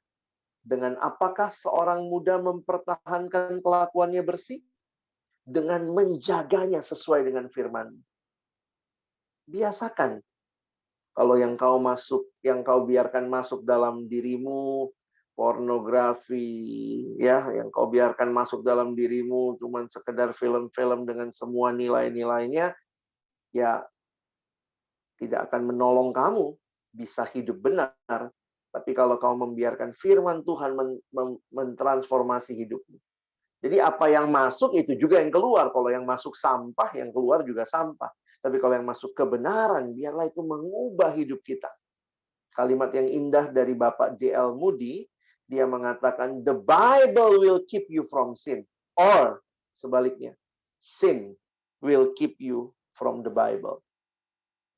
dengan apakah seorang muda mempertahankan kelakuannya bersih? Dengan menjaganya sesuai dengan firman. Biasakan. Kalau yang kau biarkan masuk dalam dirimu, pornografi, ya, yang kau biarkan masuk dalam dirimu cuman sekedar film-film dengan semua nilai-nilainya, ya tidak akan menolong kamu bisa hidup benar. Tapi kalau kau membiarkan firman Tuhan mentransformasi hidupmu. Jadi apa yang masuk itu juga yang keluar. Kalau yang masuk sampah, yang keluar juga sampah. Tapi kalau yang masuk kebenaran, biarlah itu mengubah hidup kita. Kalimat yang indah dari Bapak D.L. Moody, dia mengatakan, the Bible will keep you from sin. Or, sebaliknya, sin will keep you from the Bible.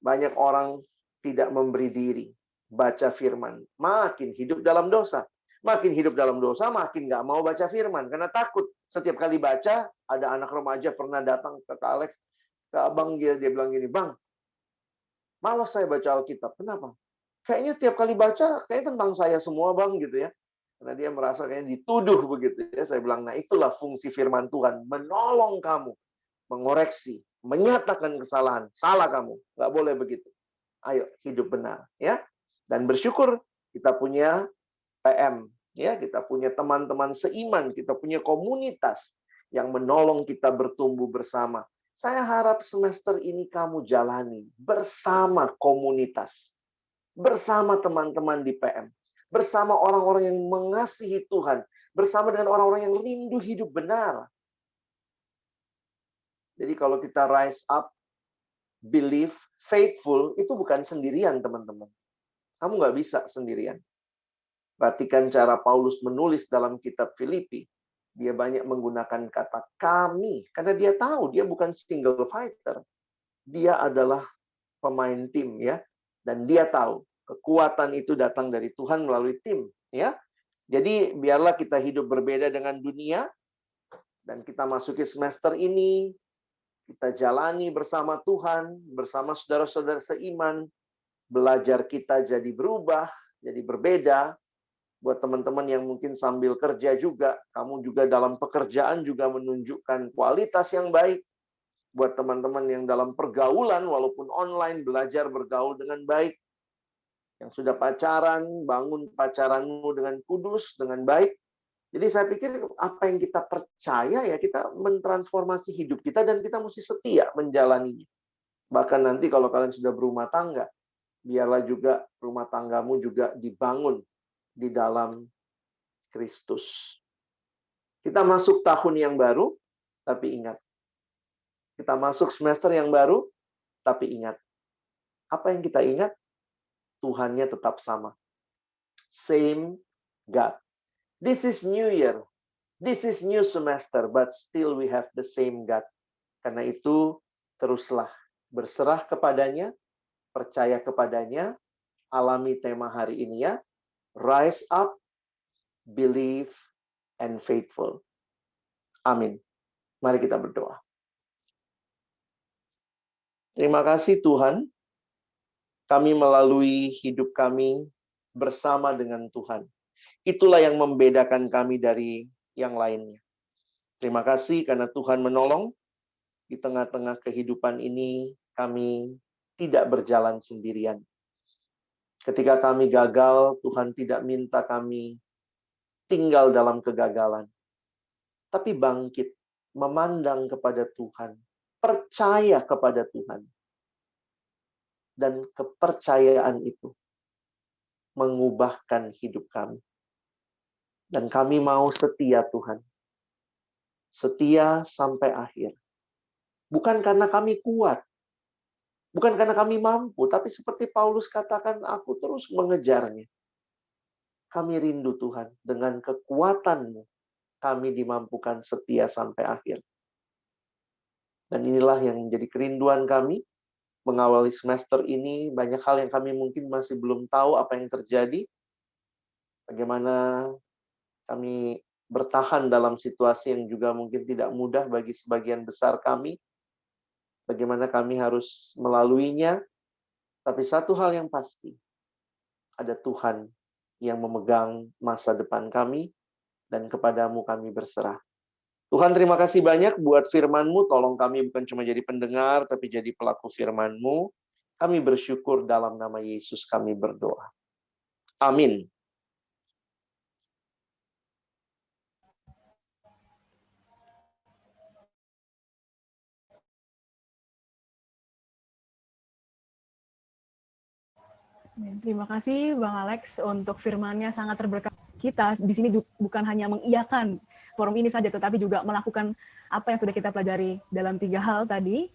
Banyak orang tidak memberi diri, baca firman, makin hidup dalam dosa. Makin hidup dalam dosa, makin nggak mau baca firman. Karena takut. Setiap kali baca, ada anak remaja pernah datang ke Kak Alex, ke Abang, dia bilang gini, Bang, malas saya baca Alkitab. Kenapa? Kayaknya tiap kali baca, kayaknya tentang saya semua, Bang, gitu ya. Karena dia merasa kayaknya dituduh begitu ya. Saya bilang, nah itulah fungsi firman Tuhan. Menolong kamu, mengoreksi, menyatakan kesalahan. Salah kamu, nggak boleh begitu. Ayo, hidup benar. Ya. Dan bersyukur kita punya PM. Ya, kita punya teman-teman seiman, kita punya komunitas yang menolong kita bertumbuh bersama. Saya harap semester ini kamu jalani bersama komunitas, bersama teman-teman di PM, bersama orang-orang yang mengasihi Tuhan, bersama dengan orang-orang yang rindu hidup benar. Jadi kalau kita rise up, believe, faithful, itu bukan sendirian, teman-teman. Kamu nggak bisa sendirian. Perhatikan cara Paulus menulis dalam kitab Filipi. Dia banyak menggunakan kata kami, karena dia tahu dia bukan single fighter. Dia adalah pemain tim, ya. Dan dia tahu kekuatan itu datang dari Tuhan melalui tim, ya. Jadi biarlah kita hidup berbeda dengan dunia, dan kita masuki semester ini, kita jalani bersama Tuhan, bersama saudara-saudara seiman, belajar kita jadi berubah, jadi berbeda. Buat teman-teman yang mungkin sambil kerja juga, kamu juga dalam pekerjaan juga menunjukkan kualitas yang baik. Buat teman-teman yang dalam pergaulan, walaupun online, belajar bergaul dengan baik. Yang sudah pacaran, bangun pacaranmu dengan kudus, dengan baik. Jadi saya pikir apa yang kita percaya, ya kita mentransformasi hidup kita, dan kita mesti setia menjalaninya. Bahkan nanti kalau kalian sudah berumah tangga, biarlah juga rumah tanggamu juga dibangun di dalam Kristus. Kita masuk tahun yang baru, tapi ingat. Kita masuk semester yang baru, tapi ingat. Apa yang kita ingat? Tuhannya tetap sama. Same God. This is new year. This is new semester, but still we have the same God. Karena itu, teruslah berserah kepadanya, percaya kepadanya, alami tema hari ini, ya. Rise up, believe, and faithful. Amin. Mari kita berdoa. Terima kasih Tuhan, kami melalui hidup kami bersama dengan Tuhan. Itulah yang membedakan kami dari yang lainnya. Terima kasih karena Tuhan menolong. Di tengah-tengah kehidupan ini, kami tidak berjalan sendirian. Ketika kami gagal, Tuhan tidak minta kami tinggal dalam kegagalan. Tapi bangkit, memandang kepada Tuhan, percaya kepada Tuhan. Dan kepercayaan itu mengubahkan hidup kami. Dan kami mau setia Tuhan. Setia sampai akhir. Bukan karena kami kuat. Bukan karena kami mampu. Tapi seperti Paulus katakan, aku terus mengejarnya. Kami rindu Tuhan. Dengan kekuatan-Mu, kami dimampukan setia sampai akhir. Dan inilah yang menjadi kerinduan kami. Mengawali semester ini, banyak hal yang kami mungkin masih belum tahu apa yang terjadi. Bagaimana kami bertahan dalam situasi yang juga mungkin tidak mudah bagi sebagian besar kami. Bagaimana kami harus melaluinya. Tapi satu hal yang pasti, ada Tuhan yang memegang masa depan kami, dan kepadamu kami berserah. Tuhan, terima kasih banyak buat firman-Mu. Tolong kami bukan cuma jadi pendengar, tapi jadi pelaku firman-Mu. Kami bersyukur dalam nama Yesus kami berdoa. Amin. Terima kasih Bang Alex untuk firman-Nya, sangat terberkati. Kita di sini bukan hanya mengiyakan forum ini saja, tetapi juga melakukan apa yang sudah kita pelajari dalam 3 hal tadi.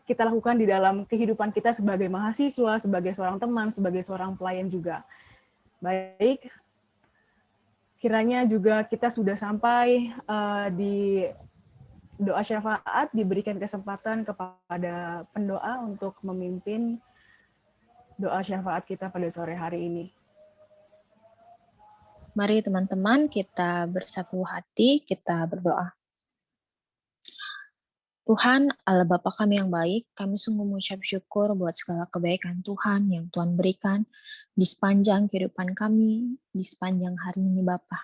Kita lakukan di dalam kehidupan kita sebagai mahasiswa, sebagai seorang teman, sebagai seorang pelayan juga. Baik, kiranya juga kita sudah sampai di doa syafaat, diberikan kesempatan kepada pendoa untuk memimpin doa syafaat kita pada sore hari ini. Mari teman-teman kita bersatu hati, kita berdoa. Tuhan, Allah Bapa kami yang baik, kami sungguh mengucap syukur buat segala kebaikan Tuhan yang Tuhan berikan di sepanjang kehidupan kami, di sepanjang hari ini Bapa.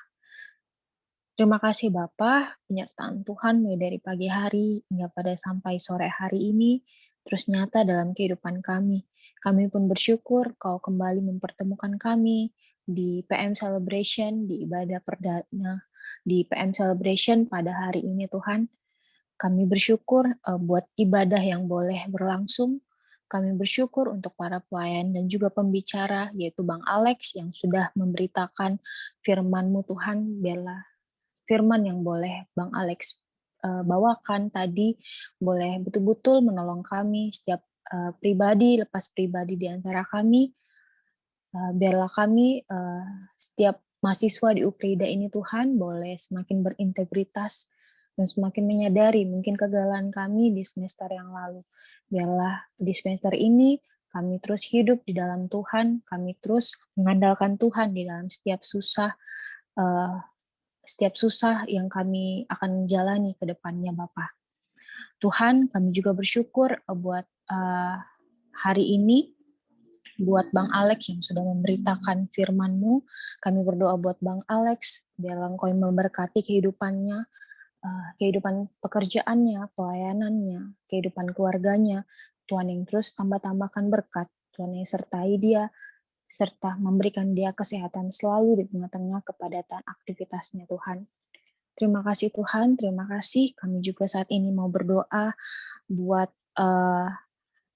Terima kasih Bapa, penyertaan Tuhan mulai dari pagi hari hingga pada sampai sore hari ini, terus nyata dalam kehidupan kami. Kami pun bersyukur Kau kembali mempertemukan kami di PM Celebration, di ibadah perdana, di PM Celebration pada hari ini Tuhan. Kami bersyukur buat ibadah yang boleh berlangsung. Kami bersyukur untuk para pelayan dan juga pembicara, yaitu Bang Alex yang sudah memberitakan firman-Mu Tuhan, biarlah firman yang boleh Bang Alex bawakan tadi boleh betul-betul menolong kami setiap pribadi lepas pribadi di antara kami. Biarlah kami setiap mahasiswa di Ukrida ini Tuhan boleh semakin berintegritas dan semakin menyadari mungkin kegagalan kami di semester yang lalu. Biarlah di semester ini kami terus hidup di dalam Tuhan, kami terus mengandalkan Tuhan di dalam setiap susah yang kami akan jalani ke depannya Bapa. Tuhan, kami juga bersyukur buat hari ini, buat Bang Alex yang sudah memberitakan firman-Mu. Kami berdoa buat Bang Alex, biarlah Engkau yang memberkati kehidupannya, kehidupan pekerjaannya, pelayanannya, kehidupan keluarganya. Tuhan yang terus tambah-tambahkan berkat, Tuhan yang sertai dia, serta memberikan dia kesehatan selalu di tengah-tengah kepadatan aktivitasnya Tuhan. Terima kasih Tuhan, terima kasih. Kami juga saat ini mau berdoa buat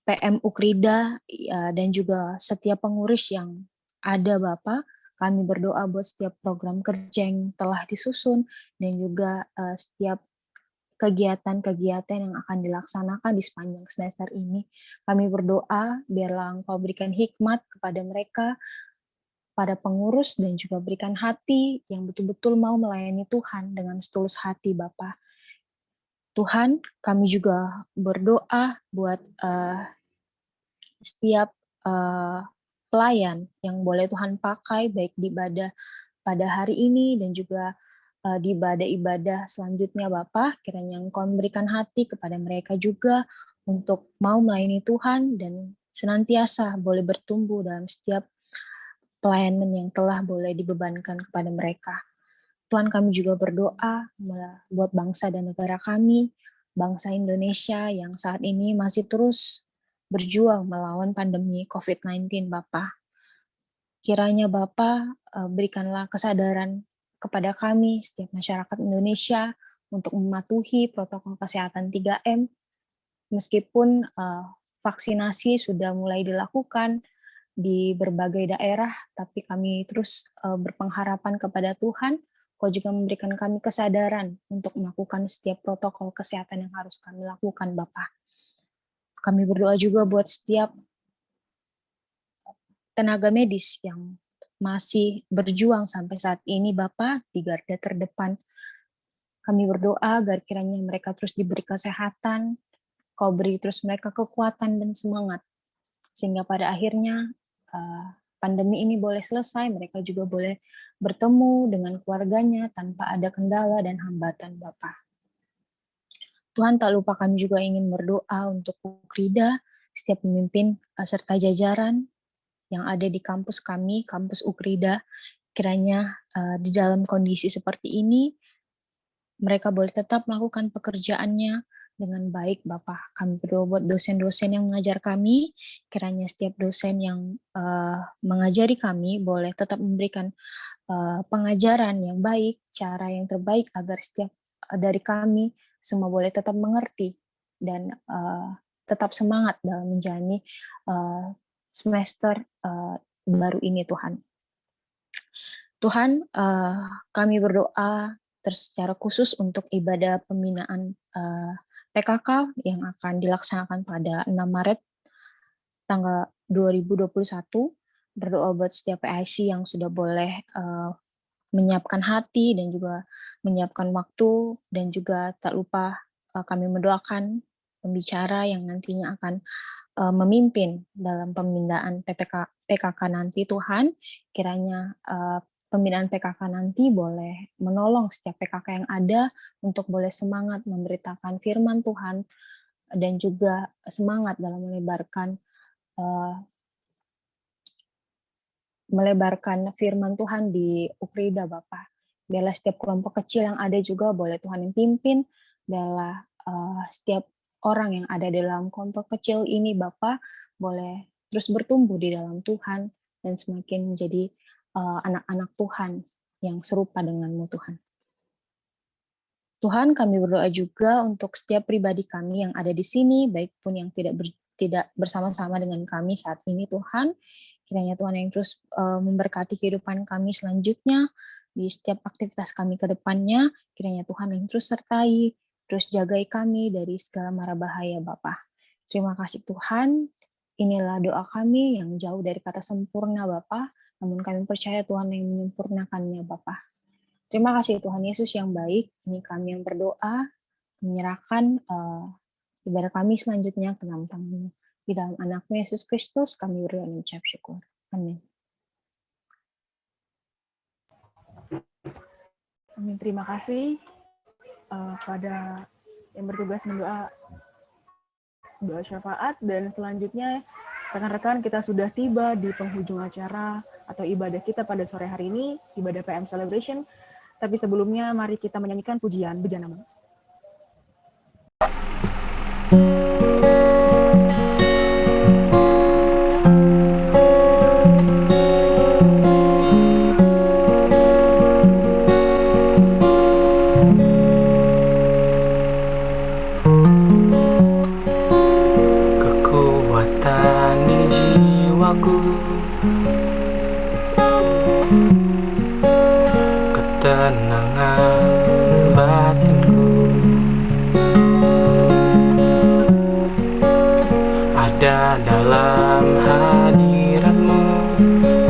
PM Ukrida dan juga setiap pengurus yang ada Bapak. Kami berdoa buat setiap program kerja yang telah disusun dan juga setiap kegiatan-kegiatan yang akan dilaksanakan di sepanjang semester ini. Kami berdoa biarlah Engkau berikan hikmat kepada mereka, pada pengurus, dan juga berikan hati yang betul-betul mau melayani Tuhan dengan setulus hati Bapa. Tuhan, kami juga berdoa buat setiap pelayan yang boleh Tuhan pakai baik di ibadah pada hari ini dan juga di ibadah-ibadah selanjutnya Bapa, kiranya Engkau memberikan hati kepada mereka juga untuk mau melayani Tuhan dan senantiasa boleh bertumbuh dalam setiap pelayanan yang telah boleh dibebankan kepada mereka. Tuhan, kami juga berdoa buat bangsa dan negara kami, bangsa Indonesia yang saat ini masih terus berjuang melawan pandemi COVID-19, Bapa. Kiranya Bapa berikanlah kesadaran kepada kami, setiap masyarakat Indonesia, untuk mematuhi protokol kesehatan 3M, meskipun vaksinasi sudah mulai dilakukan di berbagai daerah, tapi kami terus berpengharapan kepada Tuhan, Kau juga memberikan kami kesadaran untuk melakukan setiap protokol kesehatan yang harus kami lakukan, Bapa. Kami berdoa juga buat setiap tenaga medis yang masih berjuang sampai saat ini, Bapa, di garda terdepan. Kami berdoa agar kiranya mereka terus diberi kesehatan, Kau beri terus mereka kekuatan dan semangat, sehingga pada akhirnya pandemi ini boleh selesai, mereka juga boleh bertemu dengan keluarganya tanpa ada kendala dan hambatan, Bapa. Tuhan, tak lupa kami juga ingin berdoa untuk Ukrida, setiap pemimpin serta jajaran yang ada di kampus kami, kampus Ukrida, kiranya di dalam kondisi seperti ini, mereka boleh tetap melakukan pekerjaannya dengan baik, Bapak. Kami berdoa buat dosen-dosen yang mengajar kami, kiranya setiap dosen yang mengajari kami boleh tetap memberikan pengajaran yang baik, cara yang terbaik agar setiap dari kami semua boleh tetap mengerti dan tetap semangat dalam menjalani semester baru ini, Tuhan. Tuhan, kami berdoa secara khusus untuk ibadah pembinaan PKK yang akan dilaksanakan pada 6 Maret tanggal 2021. Berdoa buat setiap PIC yang sudah boleh menyiapkan hati dan juga menyiapkan waktu, dan juga tak lupa kami mendoakan pembicara yang nantinya akan memimpin dalam pembinaan PKK nanti. Tuhan, kiranya pembinaan PKK nanti boleh menolong setiap PKK yang ada untuk boleh semangat memberitakan firman Tuhan dan juga semangat dalam melebarkan firman Tuhan di Ukrida, Bapak. Biarlah setiap kelompok kecil yang ada juga boleh Tuhan yang pimpin, biarlah setiap orang yang ada di dalam kelompok kecil ini, Bapak, boleh terus bertumbuh di dalam Tuhan dan semakin menjadi anak-anak Tuhan yang serupa denganmu, Tuhan. Tuhan, kami berdoa juga untuk setiap pribadi kami yang ada di sini, baik pun yang tidak bersama-sama dengan kami saat ini, Tuhan. Kiranya Tuhan yang terus memberkati kehidupan kami selanjutnya, di setiap aktivitas kami ke depannya, kiranya Tuhan yang terus sertai, terus jagai kami dari segala mara bahaya, Bapa. Terima kasih Tuhan, inilah doa kami yang jauh dari kata sempurna, Bapa. namun kami percaya Tuhan yang menyempurnakannya Bapa. Terima kasih Tuhan Yesus yang baik. Ini kami yang berdoa, menyerahkan ibadah kami selanjutnya ke dalam tangan-Mu. Di dalam anak-Mu Yesus Kristus kami berdoa dan mengucap syukur. Amin. Amin. Terima kasih pada yang bertugas mendoa doa syafaat, dan selanjutnya rekan-rekan kita sudah tiba di penghujung acara atau ibadah kita pada sore hari ini, ibadah PM Celebration. Tapi sebelumnya mari kita menyanyikan pujian Bejanamu. Ketenangan batinku ada dalam hadirat-Mu,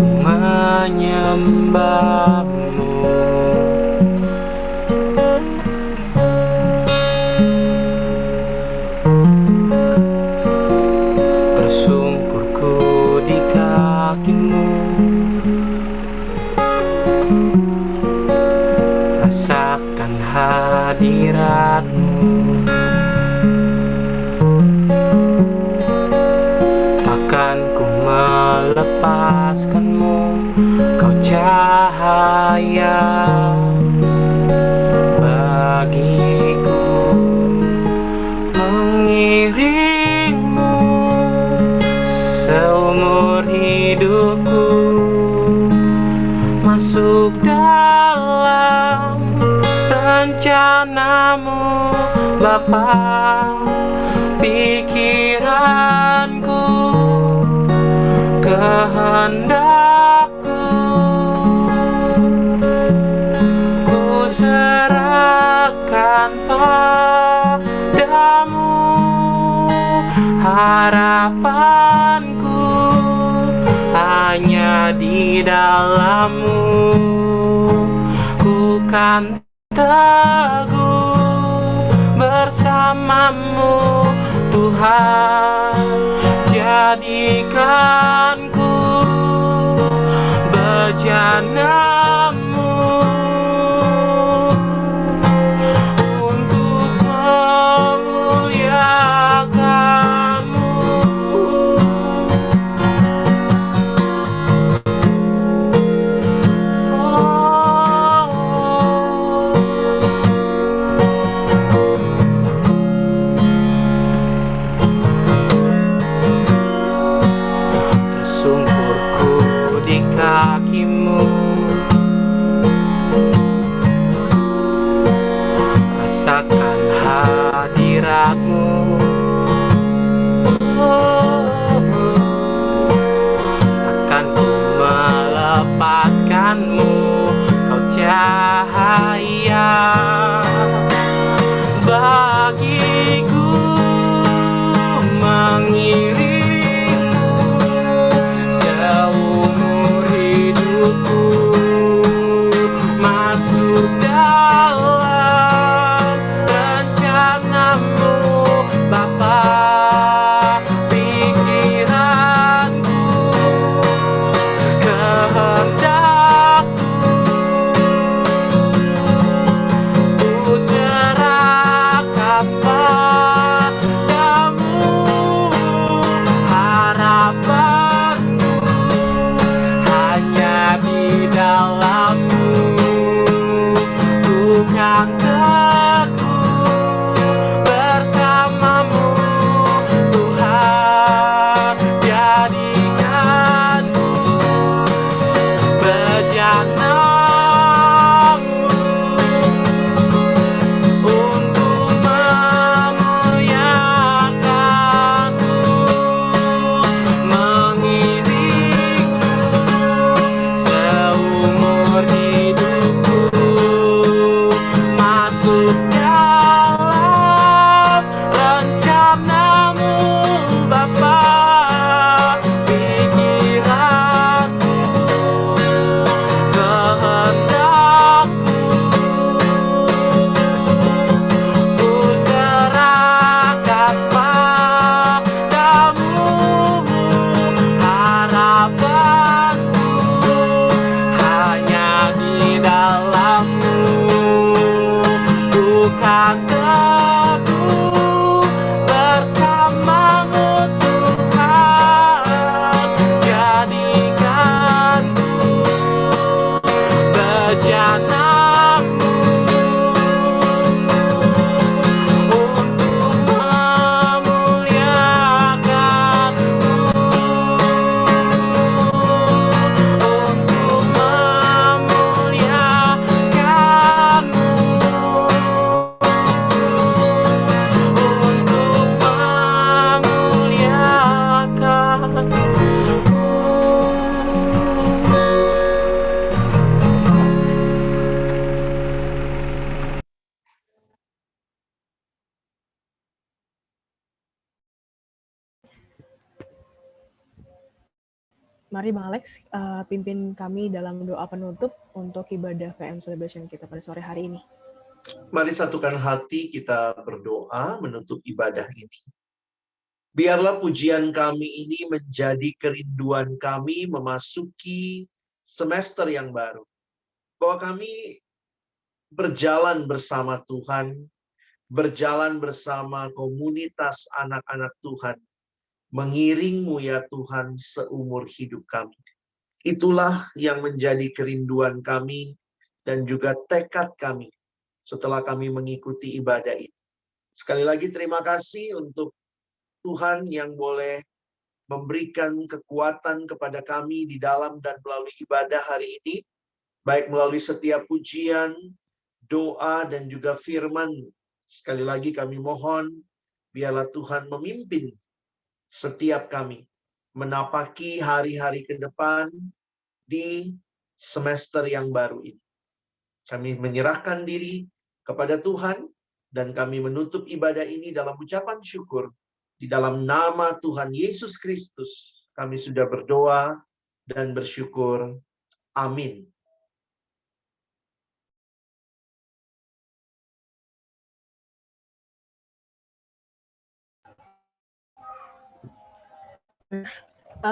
ku menyembah-Mu. Bersungkurku di kaki-Mu, rasakan hadirat-Mu. Takkan ku melepaskan-Mu, Kau cahaya bagiku. Mengiring-Mu seumur hidupku, masuk dalam rencana-Mu Bapa. Pikiranku, kehendakku, ku serahkan padamu. Harapanku hanya di dalam-Mu, ku kan teguh bersama-Mu Tuhan. Jadikanku bejana-Mu untuk memuliakan-Mu. Tersungkurku di kaki-Mu, rasakan hadirat-Mu. Takkan ku melepaskan-Mu, Kau cahaya bagiku. Mengiring-Mu seumur hidupku, masuk dalam rencana-Mu Bapa. Pikiranku, kehendakku, rencanamu untuk memuliakanmu, untuk memuliakanmu, untuk Mari Bang Alex pimpin kami dalam doa penutup untuk ibadah VM Celebration kita pada sore hari ini. Mari satukan hati kita berdoa menutup ibadah ini. Biarlah pujian kami ini menjadi kerinduan kami memasuki semester yang baru. Bahwa kami berjalan bersama Tuhan, berjalan bersama komunitas anak-anak Tuhan, mengiring-Mu ya Tuhan seumur hidup kami. Itulah yang menjadi kerinduan kami dan juga tekad kami setelah kami mengikuti ibadah ini. Sekali lagi terima kasih untuk Tuhan yang boleh memberikan kekuatan kepada kami di dalam dan melalui ibadah hari ini, baik melalui setiap pujian, doa, dan juga firman. Sekali lagi kami mohon, biarlah Tuhan memimpin setiap kami menapaki hari-hari ke depan di semester yang baru ini. Kami menyerahkan diri kepada Tuhan dan kami menutup ibadah ini dalam ucapan syukur. Di dalam nama Tuhan Yesus Kristus, kami sudah berdoa dan bersyukur. Amin.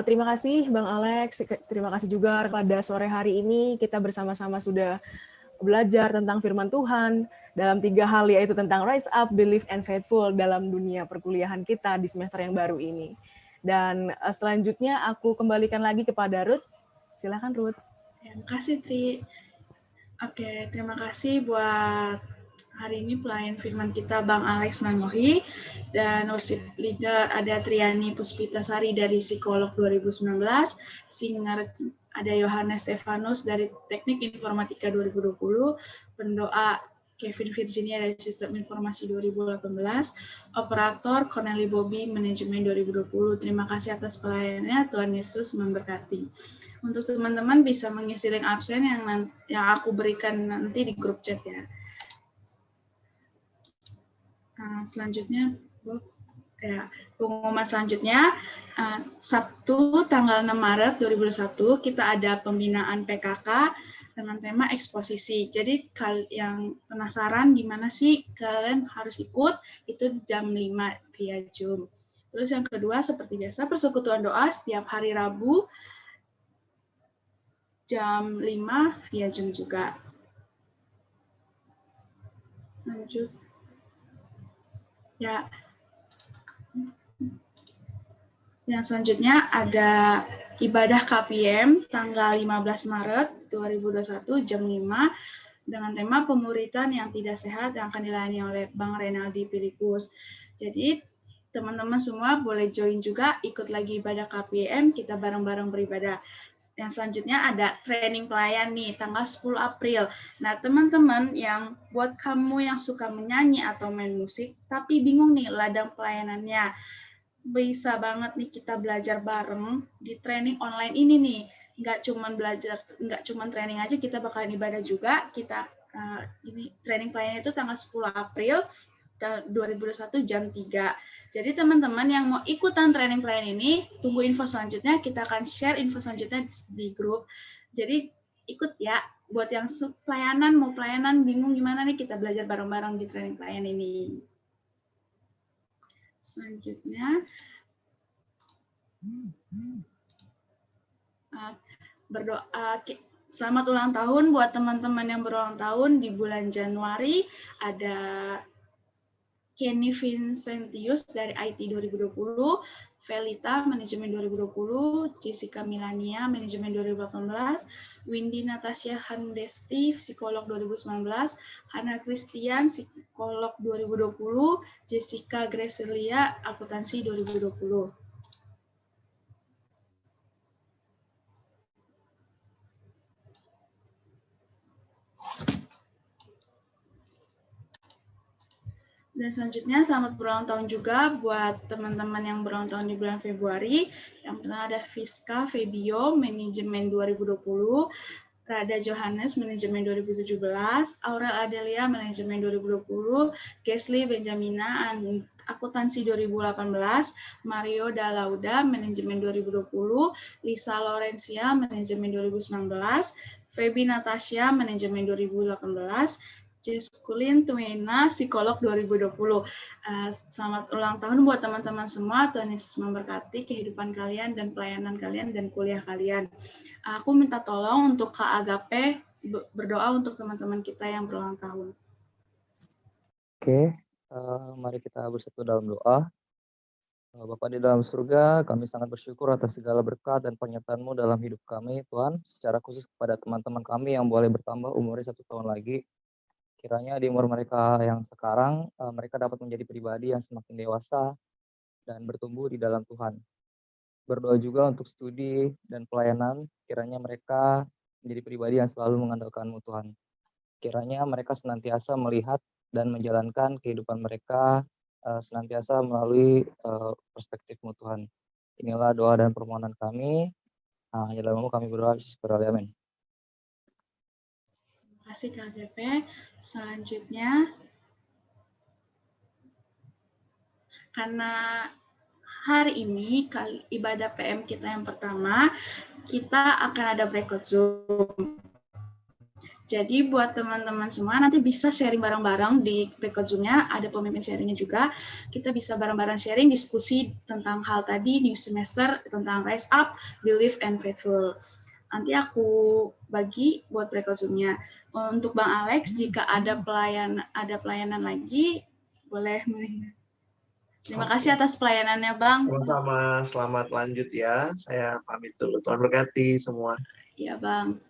Terima kasih Bang Alex, terima kasih juga pada sore hari ini kita bersama-sama sudah belajar tentang firman Tuhan dalam 3 hal, yaitu tentang rise up, believe, and faithful dalam dunia perkuliahan kita di semester yang baru ini. Dan selanjutnya aku kembalikan lagi kepada Ruth. Silakan Ruth. Terima kasih Tri. Oke, terima kasih buat hari ini pelayan firman kita Bang Alex Mangohi dan worship leader ada Triani Puspitasari dari Psikolog 2019, singer ada Yohanes Stefanus dari Teknik Informatika 2020, pendoa Kevin Virginia dari Sistem Informasi 2018, operator Corneli Bobby Manajemen 2020. Terima kasih atas pelayanannya, Tuhan Yesus memberkati. Untuk teman-teman bisa mengisi link absen yang aku berikan nanti di grup chat ya. Nah, selanjutnya, pengumuman selanjutnya, Sabtu tanggal 6 Maret 2021 kita ada pembinaan PKK dengan tema eksposisi. Jadi yang penasaran gimana sih kalian harus ikut, itu jam 5 via Zoom. Terus yang kedua seperti biasa persekutuan doa setiap hari Rabu jam 5 via Zoom juga. Lanjut. Ya. Yang selanjutnya ada ibadah KPM tanggal 15 Maret 2021 jam 5 dengan tema pemuritan yang tidak sehat yang akan dilayani oleh Bang Renaldi Filipus. Jadi teman-teman semua boleh join juga, ikut lagi ibadah KPM, kita bareng-bareng beribadah. Yang selanjutnya ada training pelayan nih, tanggal 10 April. Nah, teman-teman yang buat kamu yang suka menyanyi atau main musik, tapi bingung nih ladang pelayanannya, bisa banget nih kita belajar bareng di training online ini nih. Nggak cuma training aja, kita bakalan ibadah juga. Ini training pelayan itu tanggal 10 April 2021 jam 3. Jadi teman-teman yang mau ikutan training pelayan ini, tunggu info selanjutnya, kita akan share info selanjutnya di grup. Jadi ikut ya, buat yang mau pelayanan, bingung gimana nih, kita belajar bareng-bareng di training pelayan ini. Selanjutnya, berdoa. Selamat ulang tahun buat teman-teman yang berulang tahun di bulan Januari, ada Kenny Vincentius dari IT 2020, Felita, Manajemen 2020, Jessica Milania, Manajemen 2018, Windy Natasha Handesti, Psikolog 2019, Hana Christian, Psikolog 2020, Jessica Gracelia, Akuntansi 2020. Dan selanjutnya selamat berulang tahun juga buat teman-teman yang berulang tahun di bulan Februari. Yang pertama ada Fiska Febio, Manajemen 2020, Rada Johannes, Manajemen 2017, Aurel Adelia, Manajemen 2020, Gesli Benjamina, Akuntansi 2018, Mario Dalauda, Manajemen 2020, Lisa Lorencia, Manajemen 2019, Feby Natasha, Manajemen 2018, Jeskulin Tuena, Psikolog 2020. Selamat ulang tahun buat teman-teman semua. Tuhan Yesus memberkati kehidupan kalian dan pelayanan kalian dan kuliah kalian. Aku minta tolong untuk Kak Agape berdoa untuk teman-teman kita yang berulang tahun. Oke, mari kita bersatu dalam doa. Bapa di dalam surga, kami sangat bersyukur atas segala berkat dan penyertaan-Mu dalam hidup kami, Tuhan. Secara khusus kepada teman-teman kami yang boleh bertambah umurnya 1 tahun lagi. Kiranya di umur mereka yang sekarang, mereka dapat menjadi pribadi yang semakin dewasa dan bertumbuh di dalam Tuhan. Berdoa juga untuk studi dan pelayanan, kiranya mereka menjadi pribadi yang selalu mengandalkan-Mu, Tuhan. Kiranya mereka senantiasa melihat dan menjalankan kehidupan mereka senantiasa melalui perspektif-Mu, Tuhan. Inilah doa dan permohonan kami. Hanya dalam-Mu kami berdoa, amin. Terima kasih Kak Agape. Selanjutnya, karena hari ini ibadah PM kita yang pertama, kita akan ada breakout Zoom. Jadi buat teman-teman semua nanti bisa sharing bareng-bareng di breakout Zoom-nya, ada pemimpin sharingnya juga. Kita bisa bareng-bareng sharing diskusi tentang hal tadi, new semester, tentang rise up, believe, and faithful. Nanti aku bagi buat breakout Zoom-nya. Untuk Bang Alex, jika ada pelayanan lagi, boleh. Terima kasih atas pelayanannya, Bang. Sama-sama, selamat lanjut ya. Saya pamit dulu. Tuhan berkati semua. Iya, Bang.